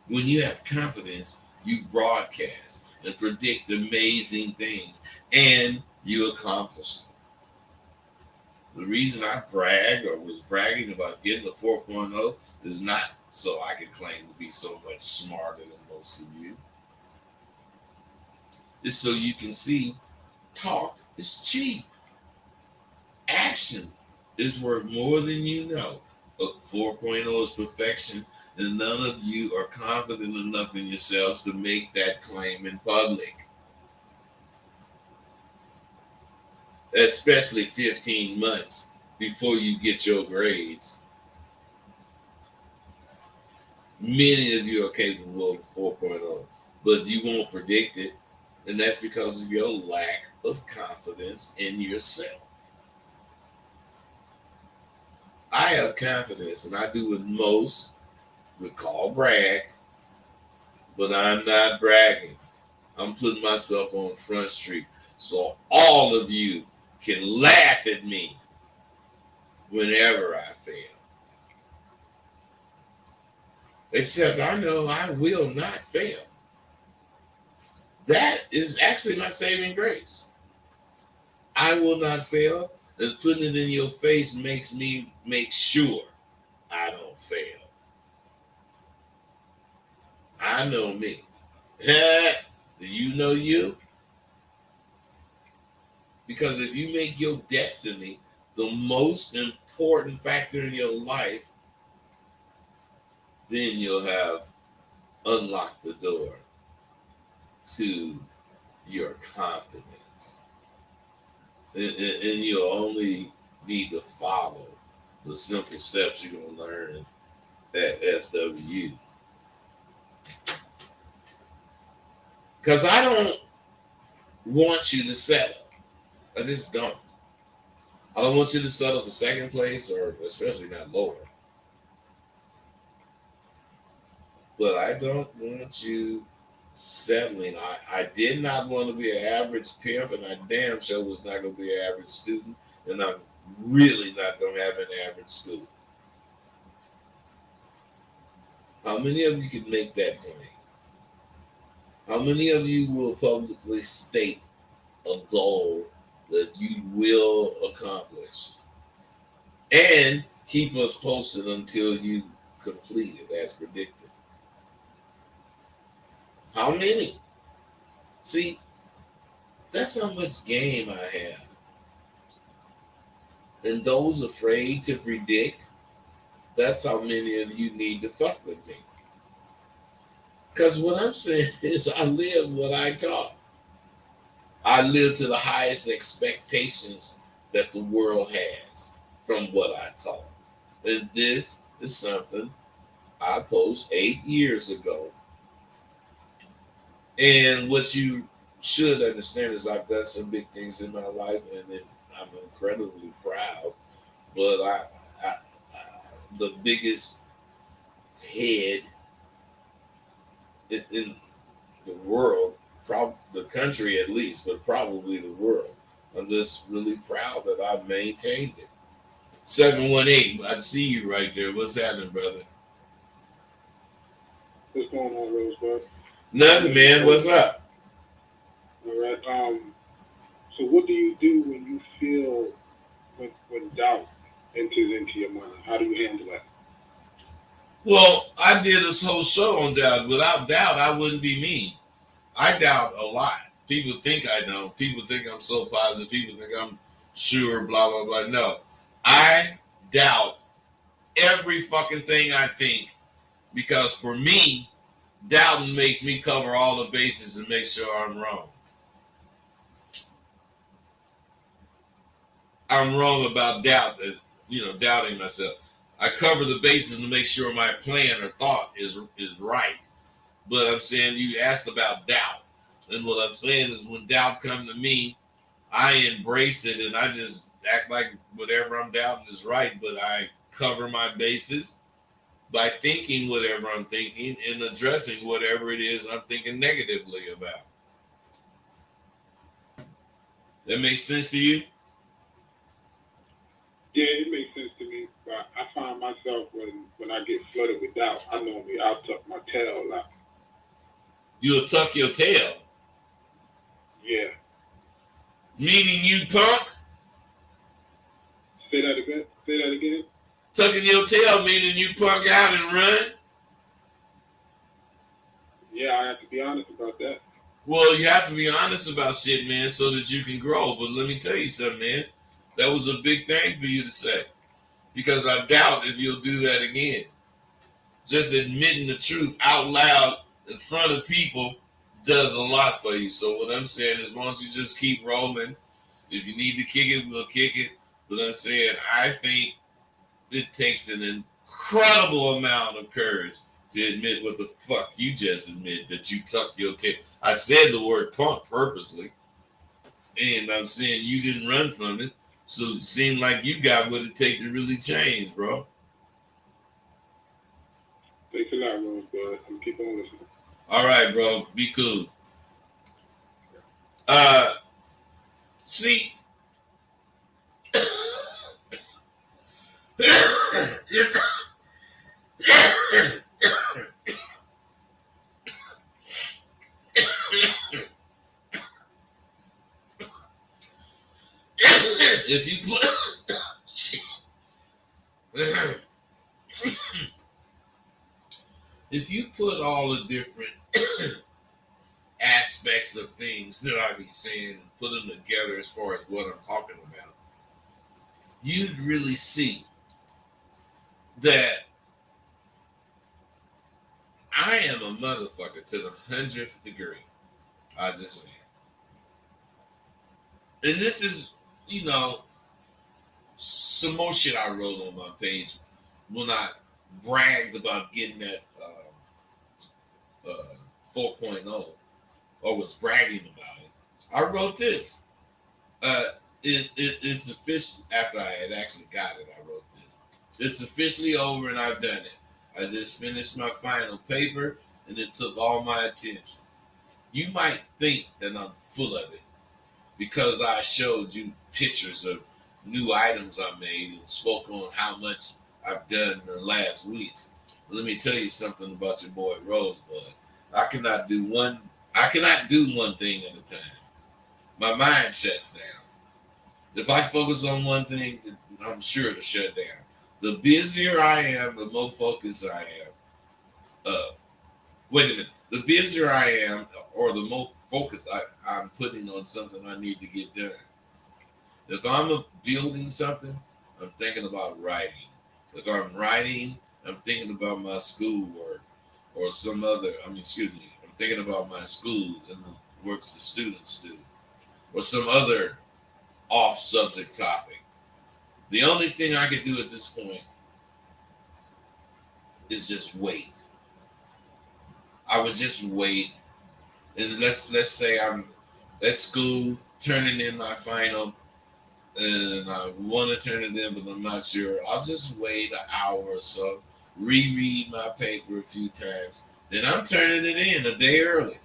Speaker 1: When you have confidence, you broadcast and predict amazing things, and you accomplish them. The reason I brag or was bragging about getting a 4.0 is not so I can claim to be so much smarter than most of you. It's so you can see talk is cheap. Action is worth more than you know. A 4.0 is perfection, and none of you are confident enough in yourselves to make that claim in public. Especially 15 months before you get your grades. Many of you are capable of 4.0, but you won't predict it, and that's because of your lack of confidence in yourself. I have confidence, and I do what most would call brag, but I'm not bragging. I'm putting myself on Front Street so all of you can laugh at me whenever I fail. Except I know I will not fail. That is actually my saving grace. I will not fail, and putting it in your face makes me make sure I don't fail. I know me. Do you know you? Because if you make your destiny the most important factor in your life, then you'll have unlocked the door to your confidence. And you'll only need to follow the simple steps you're going to learn at SWU. Because I don't want you to settle. I just don't. I don't want you to settle for second place or especially not lower. But I don't want you settling. I did not want to be an average pimp, and I damn sure was not going to be an average student, and I'm really not going to have an average school. How many of you can make that claim? How many of you will publicly state a goal that you will accomplish? and keep us posted until you complete it as predicted. How many? See, that's how much game I have. And those afraid to predict, that's how many of you need to fuck with me. Because what I'm saying is, I live what I taught. I live to the highest expectations that the world has from what I taught. And this is something I posted 8 years ago. And what you should understand is I've done some big things in my life, and then I'm incredibly proud. But the biggest head in the world, the country at least, but probably the world. I'm just really proud that I maintained it. 718, I see you right there. What's happening, brother?
Speaker 3: What's going on, Rosebud?
Speaker 1: Nothing, man. What's up?
Speaker 3: All right. So what do you do when you feel when doubt enters into your mind? How do you handle that?
Speaker 1: Well, I did this whole show on doubt. Without doubt, I wouldn't be me. I doubt a lot. People think I don't. People think I'm so positive. People think I'm sure, blah, blah, blah. No. I doubt every fucking thing I think, because for me, doubting makes me cover all the bases and make sure I'm wrong. I'm wrong about doubt, doubting myself. I cover the bases to make sure my plan or thought is right. But I'm saying, you asked about doubt. And what I'm saying is, when doubt comes to me, I embrace it and I just act like whatever I'm doubting is right. But I cover my bases by thinking whatever I'm thinking and addressing whatever it is I'm thinking negatively about. That makes sense to you?
Speaker 3: Yeah, it makes sense to me. But I find myself when I get flooded with doubt, I normally I'll tuck my tail a lot.
Speaker 1: You'll tuck your tail.
Speaker 3: Yeah.
Speaker 1: Meaning you punk?
Speaker 3: Say that again. Say that again.
Speaker 1: Tucking your tail meaning you punk out and run?
Speaker 3: Yeah, I have to be honest about that.
Speaker 1: Well, you have to be honest about shit, man, so that you can grow. But let me tell you something, man. That was a big thing for you to say. Because I doubt if you'll do that again. Just admitting the truth out loud in front of people does a lot for you. So what I'm saying is, why don't you just keep rolling? If you need to kick it, we'll kick it. But I'm saying, I think it takes an incredible amount of courage to admit what the fuck you just admit, that you tuck your tail. I said the word punk purposely. And I'm saying you didn't run from it. So it seemed like you got what it takes to really change, bro.
Speaker 3: Thanks a lot, Rosebud. I'm keep on listening.
Speaker 1: All right, bro. Be cool. See, if you put if you put all the different aspects of things that I be saying and put them together as far as what I'm talking about, you'd really see that I am a motherfucker to the 100th degree. I just say. And this is, some more shit I wrote on my page when I bragged about getting that 4.0, or was bragging about it. I wrote this. It's official. After I had actually got it, I wrote this. It's officially over and I've done it. I just finished my final paper and it took all my attention. You might think that I'm full of it because I showed you pictures of new items I made and spoke on how much I've done in the last weeks. Let me tell you something about your boy Rosebud. I cannot do one thing at a time. My mind shuts down. If I focus on one thing, I'm sure to shut down. The busier I am, the more focused I am. Wait a minute. The busier I am, or the more focus I'm putting on something I need to get done. If I'm building something, I'm thinking about writing. If I'm writing, I'm thinking about my schoolwork or some other. Excuse me. I'm thinking about my school and the works the students do, or some other off-subject topic. The only thing I can do at this point is just wait. I would just wait, and let's say I'm at school turning in my final, and I want to turn it in, but I'm not sure. I'll just wait an hour or so, reread my paper a few times, then I'm turning it in a day early.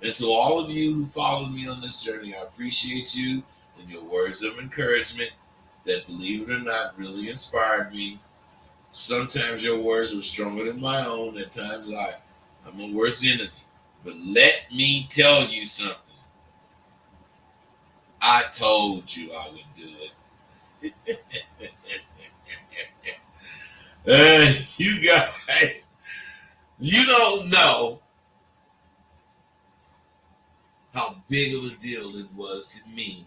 Speaker 1: And to all of you who followed me on this journey, I appreciate you and your words of encouragement that, believe it or not, really inspired me. Sometimes your words were stronger than my own. At times I'm a worse enemy. But let me tell you something. I told you I would do it. You guys, you don't know how big of a deal it was to me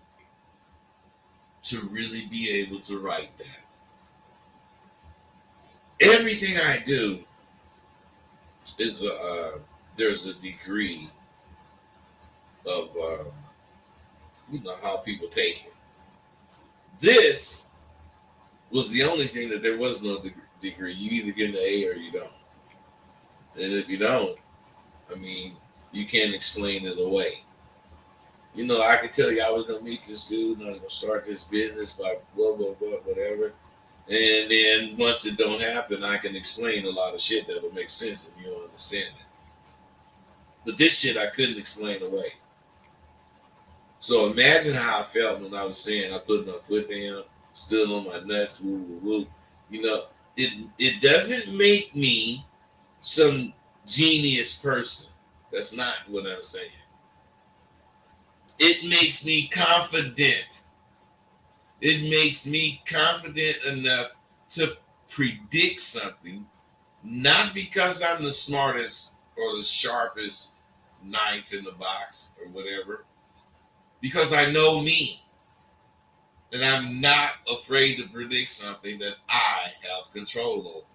Speaker 1: to really be able to write that. Everything I do is there's a degree of how people take it. This was the only thing that there was no degree. You either get an A or you don't. And if you don't, you can't explain it away. I could tell you I was gonna meet this dude and I was gonna start this business by blah blah blah whatever. And then once it don't happen, I can explain a lot of shit that'll make sense if you don't understand it. But this shit I couldn't explain away. So imagine how I felt when I was saying I put my foot down, stood on my nuts, woo woo woo. It doesn't make me some genius person. That's not what I'm saying. It makes me confident. It makes me confident enough to predict something, not because I'm the smartest or the sharpest knife in the box or whatever, because I know me. And I'm not afraid to predict something that I have control over.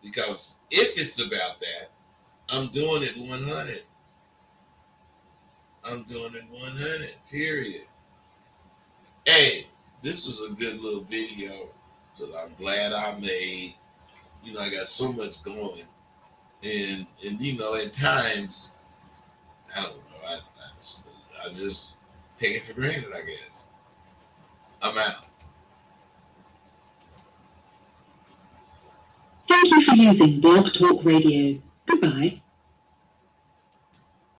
Speaker 1: Because if it's about that, I'm doing it 100. I'm doing it 100, period. Hey, this was a good little video that I'm glad I made. I got so much going. And at times, I don't know, I just take it for granted, I guess. I'm out.
Speaker 2: Thank you for using Blog Talk Radio. Goodbye.